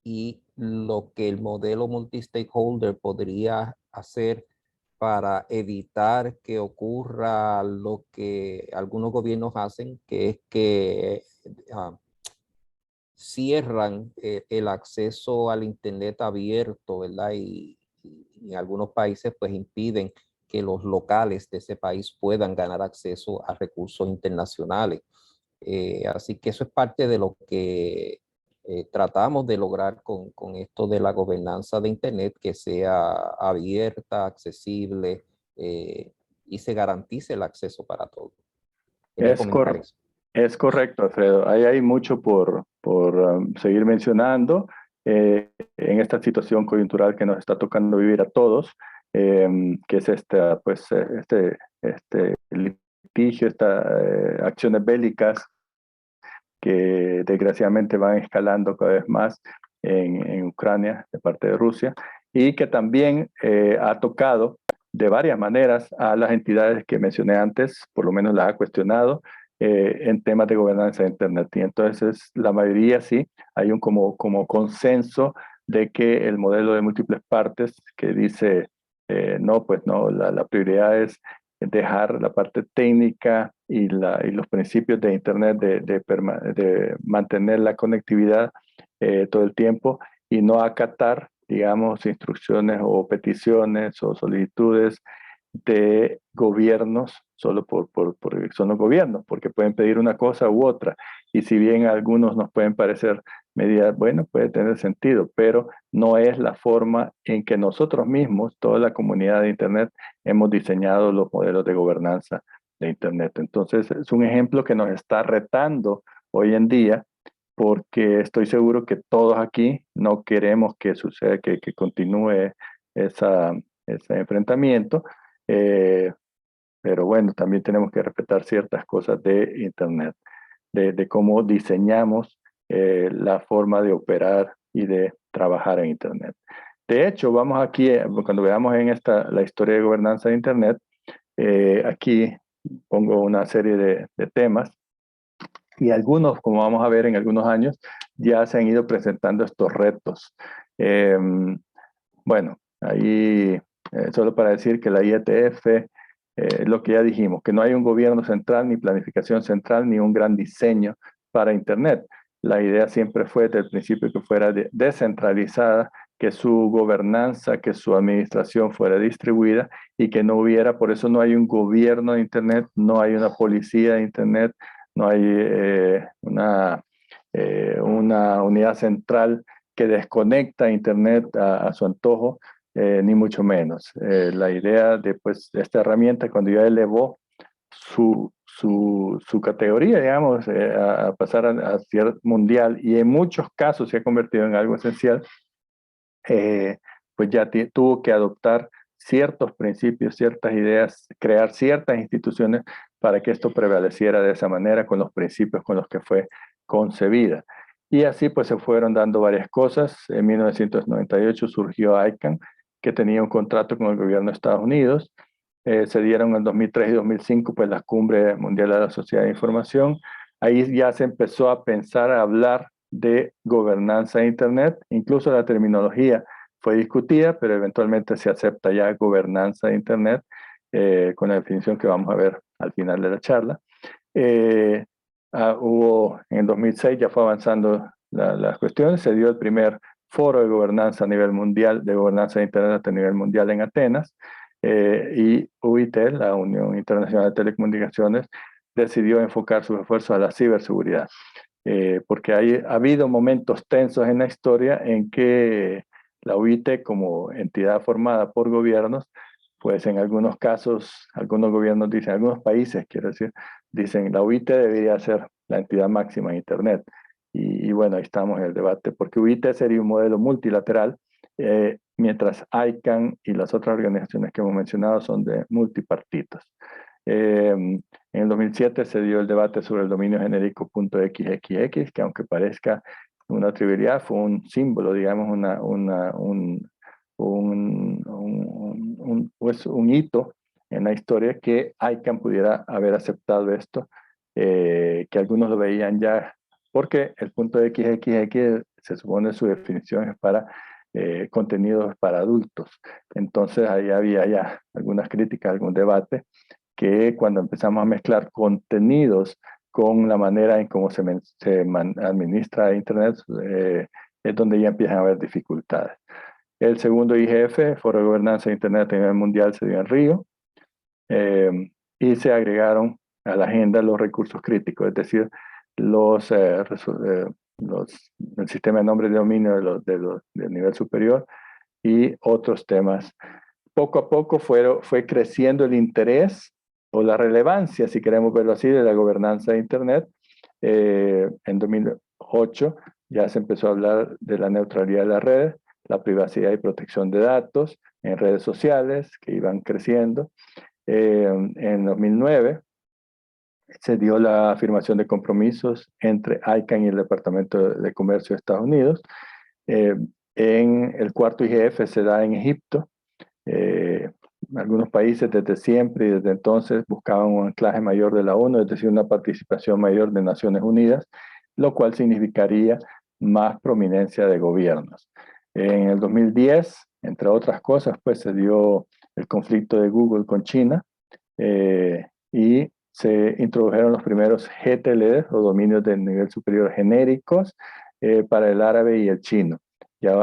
y lo que el modelo multi-stakeholder podría hacer para evitar que ocurra lo que algunos gobiernos hacen, que es que cierran el acceso al Internet abierto, ¿verdad? Y en algunos países pues impiden que los locales de ese país puedan ganar acceso a recursos internacionales. Así que eso es parte de lo que tratamos de lograr con esto de la gobernanza de Internet, que sea abierta, accesible y se garantice el acceso para todos. Quería Es, comentar eso. es correcto, Alfredo. Ahí hay mucho por seguir mencionando en esta situación coyuntural que nos está tocando vivir a todos, que es este litigio, estas acciones bélicas que desgraciadamente van escalando cada vez más en Ucrania de parte de Rusia y que también ha tocado de varias maneras a las entidades que mencioné antes, por lo menos las ha cuestionado en temas de gobernanza de Internet. Y entonces la mayoría sí, hay un como consenso de que el modelo de múltiples partes que dice, no, pues no, la prioridad es dejar la parte técnica y los principios de Internet de mantener la conectividad todo el tiempo y no acatar, digamos, instrucciones o peticiones o solicitudes de gobiernos solo porque son los gobiernos, porque pueden pedir una cosa u otra. Y si bien algunos nos pueden parecer medidas, bueno, puede tener sentido, pero no es la forma en que nosotros mismos, toda la comunidad de Internet, hemos diseñado los modelos de gobernanza de Internet. Entonces, es un ejemplo que nos está retando hoy en día, porque estoy seguro que todos aquí no queremos que suceda, que continúe ese enfrentamiento, pero bueno, también tenemos que respetar ciertas cosas de Internet, de cómo diseñamos la forma de operar y de trabajar en Internet. De hecho, vamos aquí, cuando veamos en la historia de gobernanza de Internet, aquí pongo una serie de temas y algunos, como vamos a ver en algunos años, ya se han ido presentando estos retos. Bueno, Ahí, solo para decir que la IETF, lo que ya dijimos, que no hay un gobierno central, ni planificación central, ni un gran diseño para Internet. La idea siempre fue desde el principio que fuera descentralizada, que su gobernanza, que su administración fuera distribuida y que no hubiera, por eso no hay un gobierno de Internet, no hay una policía de Internet, no hay una unidad central que desconecta Internet a su antojo, ni mucho menos. La idea de pues, esta herramienta, cuando ya elevó su categoría, digamos, a pasar a ser mundial y en muchos casos se ha convertido en algo esencial, pues ya tuvo que adoptar ciertos principios, ciertas ideas, crear ciertas instituciones para que esto prevaleciera de esa manera con los principios con los que fue concebida. Y así pues se fueron dando varias cosas. En 1998 surgió ICANN, que tenía un contrato con el gobierno de Estados Unidos. Se dieron en 2003 y 2005 pues la Cumbre Mundial de la Sociedad de Información. Ahí ya se empezó a pensar, a hablar de gobernanza de Internet. Incluso la terminología fue discutida, pero eventualmente se acepta ya gobernanza de Internet, con la definición que vamos a ver al final de la charla. En el 2006 ya fue avanzando las cuestiones, se dio el primer foro de gobernanza a nivel mundial, de gobernanza de Internet a nivel mundial en Atenas, y UIT, la Unión Internacional de Telecomunicaciones, decidió enfocar sus esfuerzos a la ciberseguridad. Porque ha habido momentos tensos en la historia en que la UIT, como entidad formada por gobiernos, pues en algunos casos, algunos gobiernos dicen, algunos países, quiero decir, dicen, la UIT debería ser la entidad máxima en Internet. Y bueno, ahí estamos en el debate, porque UIT sería un modelo multilateral, mientras ICANN y las otras organizaciones que hemos mencionado son de multipartitos. En el 2007 se dio el debate sobre el dominio genérico .xxx, que aunque parezca una trivialidad, fue un símbolo, digamos, pues un hito en la historia que ICANN pudiera haber aceptado esto, que algunos lo veían ya, porque el .xxx se supone su definición es para contenidos para adultos. Entonces ahí había ya algunas críticas, algún debate, que cuando empezamos a mezclar contenidos con la manera en cómo se administra Internet, es donde ya empiezan a haber dificultades. El segundo IGF, Foro de Gobernanza de Internet a nivel mundial, se dio en Río, y se agregaron a la agenda los recursos críticos, es decir, el sistema de nombre de dominio del nivel superior y otros temas. Poco a poco fue creciendo el interés o la relevancia, si queremos verlo así, de la gobernanza de Internet. En 2008 ya se empezó a hablar de la neutralidad de las redes, la privacidad y protección de datos en redes sociales que iban creciendo. En 2009 se dio la afirmación de compromisos entre ICANN y el Departamento de Comercio de Estados Unidos. En el cuarto IGF se da en Egipto. Algunos países desde siempre y desde entonces buscaban un anclaje mayor de la ONU, es decir, una participación mayor de Naciones Unidas, lo cual significaría más prominencia de gobiernos. En el 2010, entre otras cosas, pues se dio el conflicto de Google con China, y se introdujeron los primeros GTLD o dominios de nivel superior genéricos para el árabe y el chino, ya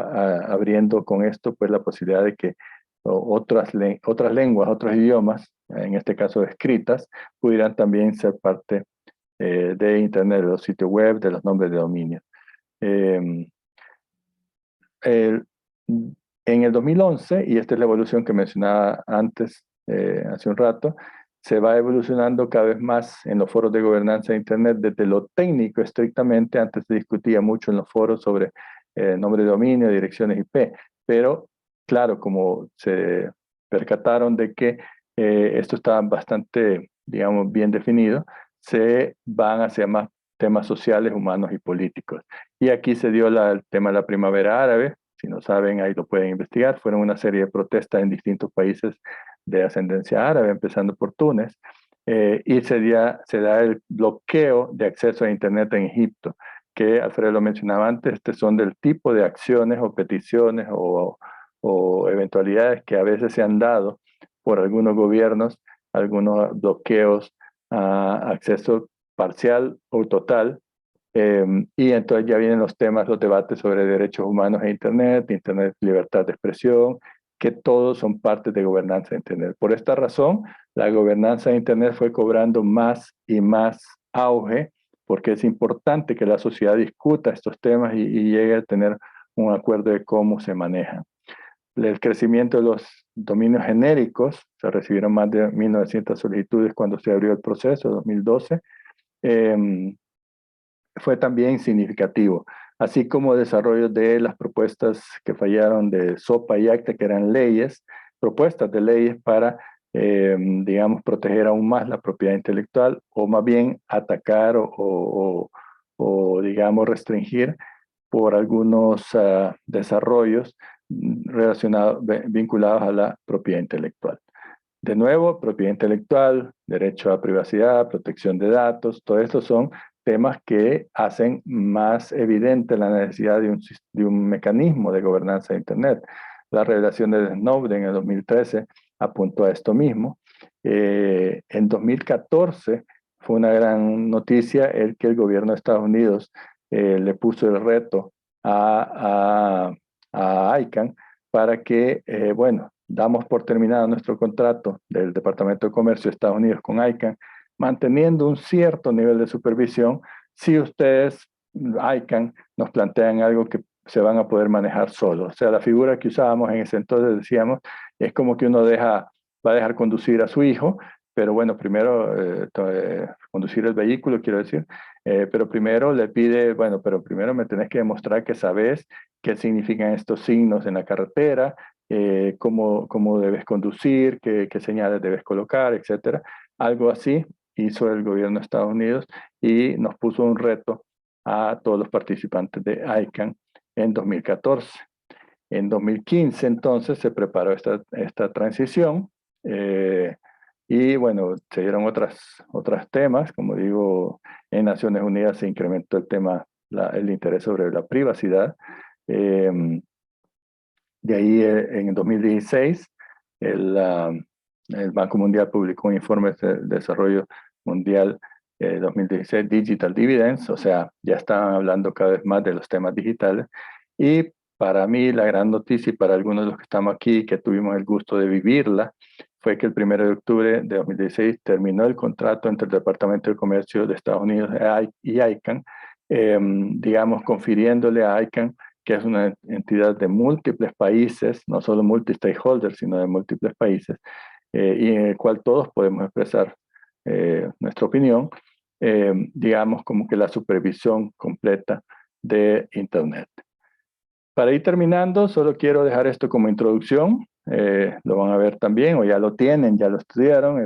abriendo con esto pues la posibilidad de que otras lenguas, otros idiomas, en este caso escritas, pudieran también ser parte de Internet, de los sitios web, de los nombres de dominio. En el 2011, y esta es la evolución que mencionaba antes, hace un rato, se va evolucionando cada vez más en los foros de gobernanza de Internet desde lo técnico estrictamente. Antes se discutía mucho en los foros sobre nombre de dominio, direcciones IP, pero claro, como se percataron de que esto estaba bastante, digamos, bien definido, se van hacia más temas sociales, humanos y políticos. Y aquí se dio el tema de la primavera árabe. Si no saben, ahí lo pueden investigar. Fueron una serie de protestas en distintos países de ascendencia árabe, empezando por Túnez, y se da el bloqueo de acceso a Internet en Egipto, que Alfredo lo mencionaba antes, son del tipo de acciones o peticiones o o eventualidades que a veces se han dado por algunos gobiernos, algunos bloqueos a acceso parcial o total. Y entonces ya vienen los temas, los debates sobre derechos humanos e Internet, libertad de expresión, que todos son parte de gobernanza de Internet. Por esta razón, la gobernanza de Internet fue cobrando más y más auge, porque es importante que la sociedad discuta estos temas y llegue a tener un acuerdo de cómo se manejan. El crecimiento de los dominios genéricos, se recibieron más de 1.900 solicitudes cuando se abrió el proceso, 2012, fue también significativo, así como desarrollo de las propuestas que fallaron de SOPA y ACTA, que eran leyes, propuestas de leyes para, digamos, proteger aún más la propiedad intelectual, o más bien atacar o digamos, restringir por algunos desarrollos relacionados, vinculados a la propiedad intelectual. De nuevo, propiedad intelectual, derecho a privacidad, protección de datos, todo esto son temas que hacen más evidente la necesidad de un mecanismo de gobernanza de Internet. La revelación de Snowden en el 2013 apuntó a esto mismo. En 2014 fue una gran noticia el que el gobierno de Estados Unidos le puso el reto a ICANN para que, bueno, damos por terminado nuestro contrato del Departamento de Comercio de Estados Unidos con ICANN, manteniendo un cierto nivel de supervisión si ustedes, ICANN, nos plantean algo que se van a poder manejar solos. O sea, la figura que usábamos en ese entonces, decíamos, es como que uno va a dejar conducir a su hijo, pero bueno, primero conducir el vehículo, quiero decir, pero primero le pide, bueno, pero primero me tenés que demostrar que sabes qué significan estos signos en la carretera, cómo debes conducir, qué señales debes colocar, etcétera. Algo así hizo el gobierno de Estados Unidos y nos puso un reto a todos los participantes de ICANN en 2014. En 2015 entonces se preparó esta transición y bueno, se dieron otros temas, como digo, en Naciones Unidas se incrementó el interés sobre la privacidad. De ahí, en 2016, el Banco Mundial publicó un informe de desarrollo mundial 2016, Digital Dividends, o sea, ya estaban hablando cada vez más de los temas digitales. Y para mí, la gran noticia, y para algunos de los que estamos aquí, que tuvimos el gusto de vivirla, fue que el 1 de octubre de 2016 terminó el contrato entre el Departamento de Comercio de Estados Unidos y ICANN, digamos, confiriéndole a ICANN, que es una entidad de múltiples países, no solo multi-stakeholders, sino de múltiples países, y en el cual todos podemos expresar nuestra opinión, digamos, como que la supervisión completa de Internet. Para ir terminando, solo quiero dejar esto como introducción. Lo van a ver también, o ya lo tienen, ya lo estudiaron,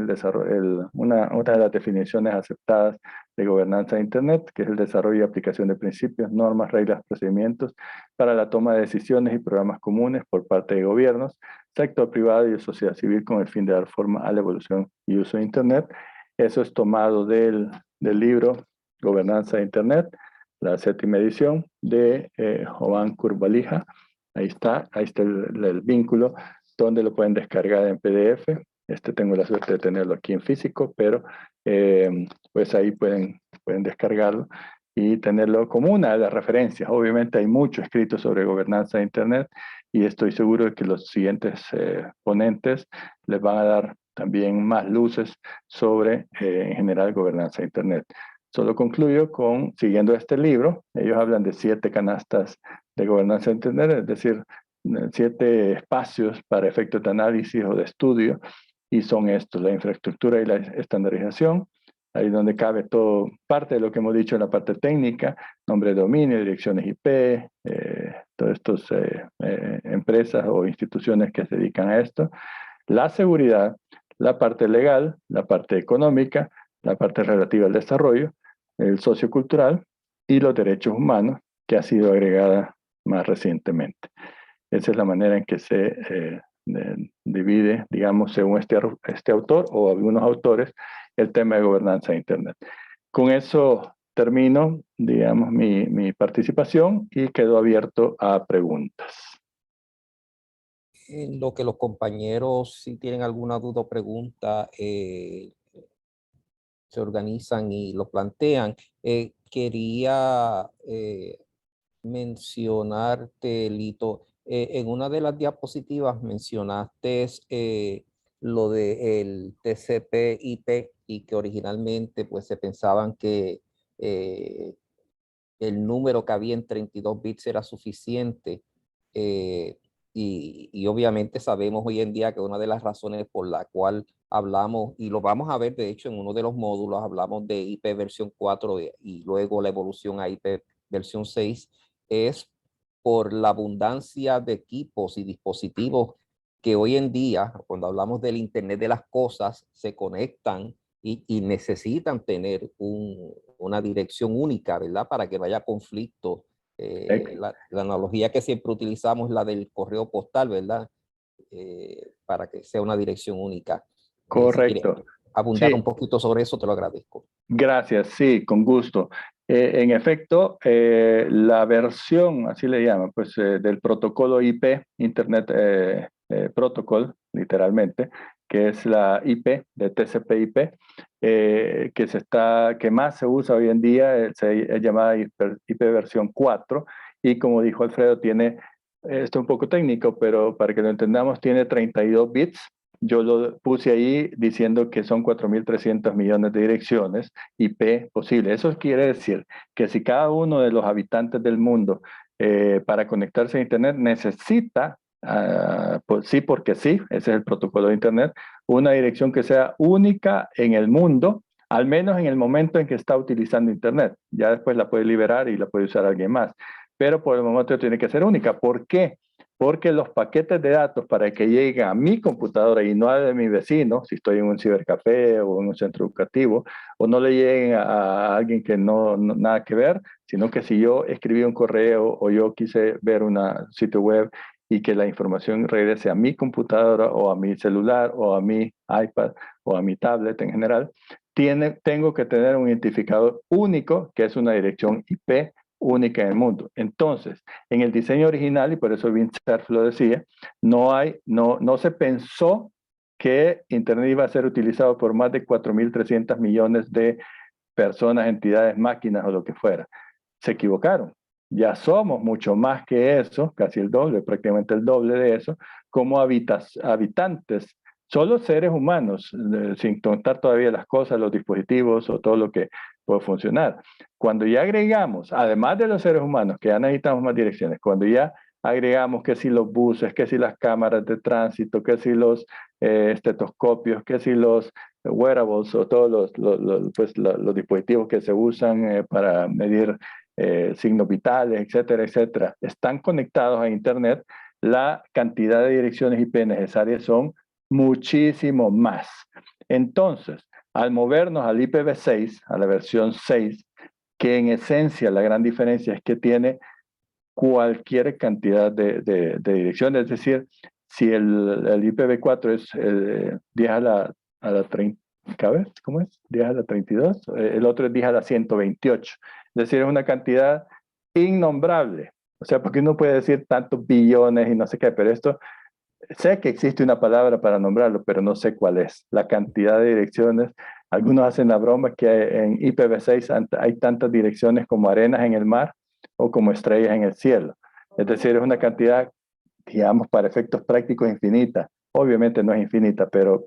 una de las definiciones aceptadas de gobernanza de Internet, que es el desarrollo y aplicación de principios, normas, reglas, procedimientos para la toma de decisiones y programas comunes por parte de gobiernos, sector privado y sociedad civil con el fin de dar forma a la evolución y uso de Internet. Eso es tomado del libro Gobernanza de Internet, la 7ª edición de Jovan Kurbalija. Ahí está el vínculo donde lo pueden descargar en PDF. Tengo la suerte de tenerlo aquí en físico, pero pues ahí pueden descargarlo y tenerlo como una de las referencias. Obviamente hay mucho escrito sobre gobernanza de Internet y estoy seguro de que los siguientes ponentes les van a dar también más luces sobre, en general, gobernanza de Internet. Solo concluyo siguiendo este libro, ellos hablan de 7 canastas de gobernanza de Internet, es decir, 7 espacios para efectos de análisis o de estudio, y son estos: la infraestructura y la estandarización, ahí donde cabe todo, parte de lo que hemos dicho en la parte técnica, nombre de dominio, direcciones IP, todas estas empresas o instituciones que se dedican a esto, la seguridad, la parte legal, la parte económica, la parte relativa al desarrollo, el sociocultural y los derechos humanos, que ha sido agregada más recientemente. Esa es la manera en que se divide, digamos, según este autor o algunos autores, el tema de gobernanza de Internet. Con eso termino, digamos, mi participación y quedo abierto a preguntas. en lo que los compañeros, si tienen alguna duda o pregunta, se organizan y lo plantean, quería mencionarte, Lito, en una de las diapositivas mencionaste lo del TCP/IP y que originalmente pues se pensaban que el número que había en 32 bits era suficiente. eh, y obviamente sabemos hoy en día que una de las razones por la cual hablamos, y lo vamos a ver de hecho en uno de los módulos, hablamos de IP versión 4 y luego la evolución a IP versión 6, es por la abundancia de equipos y dispositivos que hoy en día, cuando hablamos del Internet de las cosas, se conectan y necesitan tener una dirección única, ¿verdad? Para que no haya conflicto. La analogía que siempre utilizamos es la del correo postal, ¿verdad? Para que sea una dirección única. Si quieres Correcto. abundar un Sí, poquito sobre eso, te lo agradezco. gracias, sí, con gusto. En efecto, la versión, así le llaman, pues del protocolo IP, Internet Protocol, literalmente, que es la IP de TCP/IP, que más se usa hoy en día, es llamada IP versión 4, y como dijo Alfredo, tiene, esto es un poco técnico, pero para que lo entendamos, tiene 32 bits. Yo lo puse ahí diciendo que son 4.300 millones de direcciones IP posible. Eso quiere decir que si cada uno de los habitantes del mundo para conectarse a Internet necesita, pues sí, porque sí, ese es el protocolo de Internet, una dirección que sea única en el mundo, al menos en el momento en que está utilizando Internet. Ya después la puede liberar y la puede usar alguien más. Pero por el momento tiene que ser única. ¿Por qué? Porque los paquetes de datos para que lleguen a mi computadora y no a de mi vecino, si estoy en un cibercafé o en un centro educativo, o no le lleguen a alguien que nada que ver, sino que si yo escribí un correo o yo quise ver un sitio web y que la información regrese a mi computadora o a mi celular o a mi iPad o a mi tablet en general, tengo que tener un identificador único que es una dirección IP única en el mundo. Entonces, en el diseño original, y por eso Vint Cerf lo decía, no se pensó que Internet iba a ser utilizado por más de 4.300 millones de personas, entidades, máquinas o lo que fuera. Se equivocaron. Ya somos mucho más que eso, casi el doble, prácticamente el doble de eso, como habitantes, solo seres humanos, sin contar todavía las cosas, los dispositivos o todo lo que puede funcionar. Cuando ya agregamos, además de los seres humanos, que ya necesitamos más direcciones, cuando ya agregamos que si los buses, que si las cámaras de tránsito, que si los estetoscopios, que si los wearables o todos los dispositivos que se usan para medir signos vitales, etcétera, etcétera, están conectados a Internet, la cantidad de direcciones IP necesarias son muchísimo más. Entonces, al movernos al IPv6, a la versión 6, que en esencia la gran diferencia es que tiene cualquier cantidad de direcciones, es decir, si el IPv4 es 10 a la 30, ¿cómo es? 10 a la 32, el otro es 10 a la 128, es decir, es una cantidad innombrable, o sea, porque uno puede decir tantos billones y no sé qué, pero esto, sé que existe una palabra para nombrarlo, pero no sé cuál es, la cantidad de direcciones. Algunos hacen la broma que en IPv6 hay tantas direcciones como arenas en el mar o como estrellas en el cielo. Es decir, es una cantidad, digamos, para efectos prácticos infinita. Obviamente no es infinita, pero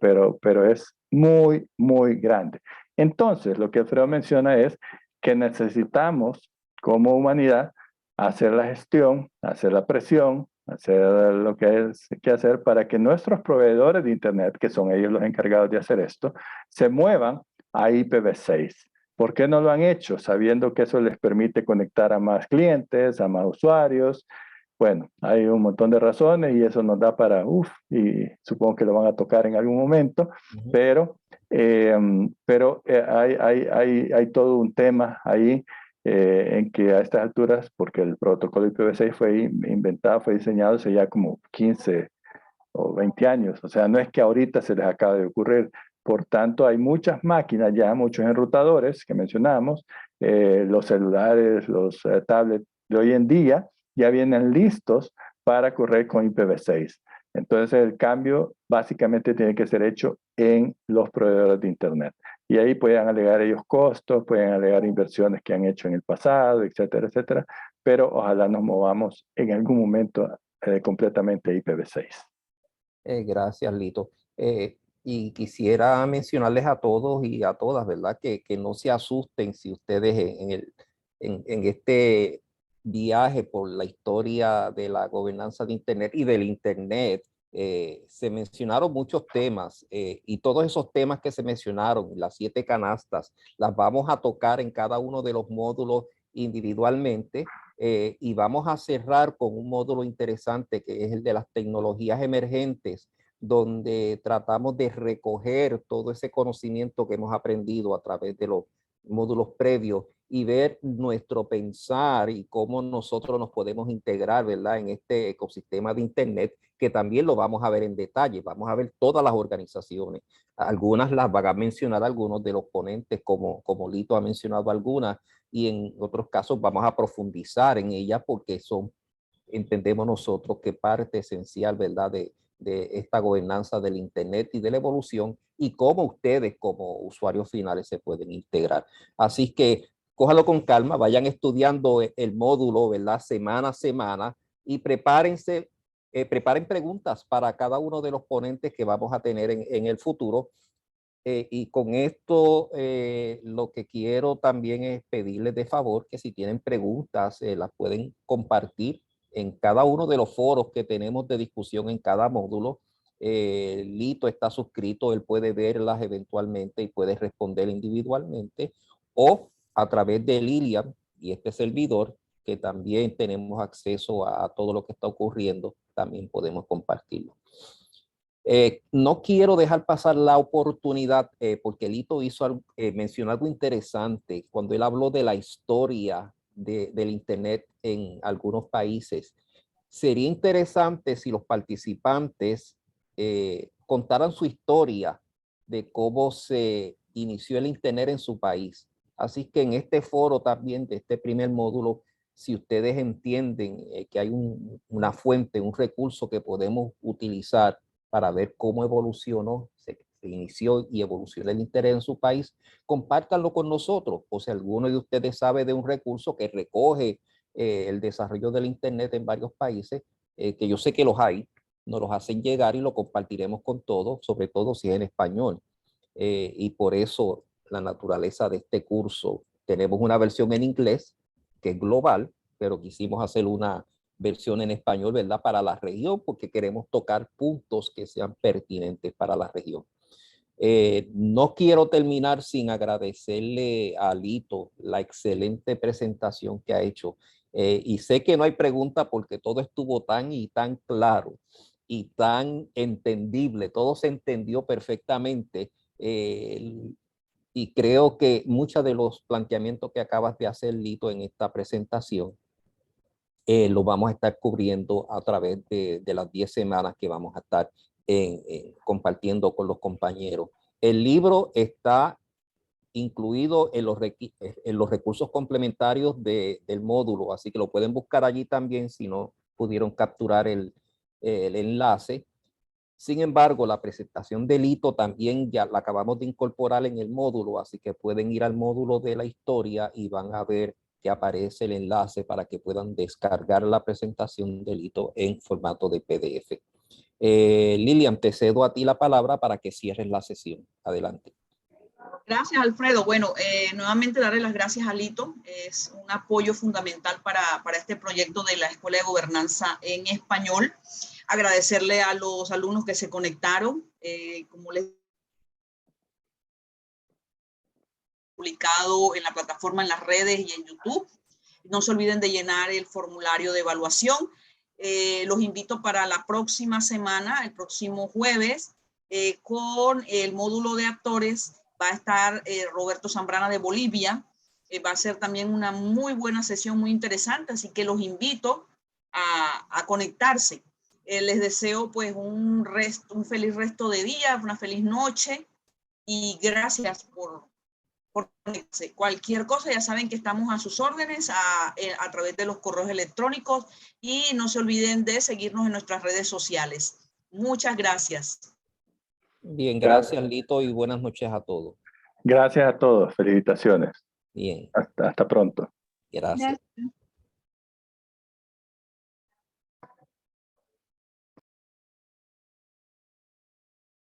es muy, muy grande. Entonces, lo que Alfredo menciona es que necesitamos, como humanidad, hacer la gestión, hacer la presión, hacer lo que es que hacer para que nuestros proveedores de Internet, que son ellos los encargados de hacer esto, se muevan a IPv6. ¿Por qué no lo han hecho? Sabiendo que eso les permite conectar a más clientes, a más usuarios. Bueno, hay un montón de razones y eso nos da para, y supongo que lo van a tocar en algún momento, pero, hay todo un tema ahí en que a estas alturas, porque el protocolo IPv6 fue inventado, fue diseñado hace ya como 15 o 20 años, o sea, no es que ahorita se les acaba de ocurrir. Por tanto, hay muchas máquinas ya, muchos enrutadores que mencionamos, los celulares, los tablets de hoy en día ya vienen listos para correr con IPv6. Entonces el cambio básicamente tiene que ser hecho en los proveedores de Internet. Y ahí pueden alegar ellos costos, pueden alegar inversiones que han hecho en el pasado, etcétera, etcétera. Pero ojalá nos movamos en algún momento completamente a IPv6. Gracias, Lito. Y quisiera mencionarles a todos y a todas, ¿verdad? Que no se asusten si ustedes en este viaje por la historia de la gobernanza de Internet y del Internet, se mencionaron muchos temas y todos esos temas que se mencionaron, las 7 canastas, las vamos a tocar en cada uno de los módulos individualmente. Y vamos a cerrar con un módulo interesante que es el de las tecnologías emergentes, donde tratamos de recoger todo ese conocimiento que hemos aprendido a través de los módulos previos y ver nuestro pensar y cómo nosotros nos podemos integrar, ¿verdad?, en este ecosistema de Internet, que también lo vamos a ver en detalle. Vamos a ver todas las organizaciones. Algunas las van a mencionar algunos de los ponentes, como Lito ha mencionado algunas, y en otros casos vamos a profundizar en ellas porque son, entendemos nosotros, que parte esencial, ¿verdad?, de esta gobernanza del Internet y de la evolución y cómo ustedes como usuarios finales se pueden integrar. Así que cójalo con calma, vayan estudiando el módulo, ¿verdad?, semana a semana y prepárense, preparen preguntas para cada uno de los ponentes que vamos a tener en el futuro. Y con esto lo que quiero también es pedirles de favor que si tienen preguntas las pueden compartir en cada uno de los foros que tenemos de discusión en cada módulo. Lito está suscrito, él puede verlas eventualmente y puede responder individualmente o a través de Lilian y este servidor, que también tenemos acceso a todo lo que está ocurriendo, también podemos compartirlo. No quiero dejar pasar la oportunidad porque Lito mencionó algo interesante cuando él habló de la historia del Internet en algunos países. Sería interesante si los participantes contaran su historia de cómo se inició el Internet en su país. Así que en este foro también, de este primer módulo, si ustedes entienden que hay una fuente, un recurso que podemos utilizar para ver cómo evolucionó, se inició y evolucionó el Internet en su país, compártanlo con nosotros. O si alguno de ustedes sabe de un recurso que recoge el desarrollo del Internet en varios países, que yo sé que los hay, nos los hacen llegar y lo compartiremos con todos, sobre todo si es en español. Y por eso la naturaleza de este curso, tenemos una versión en inglés que es global, pero quisimos hacer una versión en español, ¿verdad?, para la región, porque queremos tocar puntos que sean pertinentes para la región. No quiero terminar sin agradecerle a Lito la excelente presentación que ha hecho. Y sé que no hay pregunta porque todo estuvo tan y tan claro y tan entendible, todo se entendió perfectamente. Y creo que muchos de los planteamientos que acabas de hacer, Lito, en esta presentación, lo vamos a estar cubriendo a través de las 10 semanas que vamos a estar compartiendo con los compañeros. El libro está incluido en los recursos complementarios del módulo, así que lo pueden buscar allí también si no pudieron capturar el enlace. Sin embargo, la presentación del Lito también ya la acabamos de incorporar en el módulo, así que pueden ir al módulo de la historia y van a ver que aparece el enlace para que puedan descargar la presentación del Lito en formato de PDF. Lilian, te cedo a ti la palabra para que cierres la sesión. Adelante. Gracias, Alfredo. Bueno, nuevamente darle las gracias a Lito. Es un apoyo fundamental para este proyecto de la Escuela de Gobernanza en Español. Agradecerle a los alumnos que se conectaron, como les he publicado en la plataforma, en las redes y en YouTube. No se olviden de llenar el formulario de evaluación. Los invito para la próxima semana, el próximo jueves, con el módulo de actores. Va a estar Roberto Zambrana de Bolivia. Va a ser también una muy buena sesión, muy interesante, así que los invito a conectarse. Les deseo pues un feliz resto de día, una feliz noche y gracias por conectarse. Cualquier cosa ya saben que estamos a sus órdenes a través de los correos electrónicos y no se olviden de seguirnos en nuestras redes sociales. Muchas gracias. Bien, gracias Lito y buenas noches a todos. Gracias a todos, felicitaciones. Bien. Hasta pronto. Gracias. Gracias.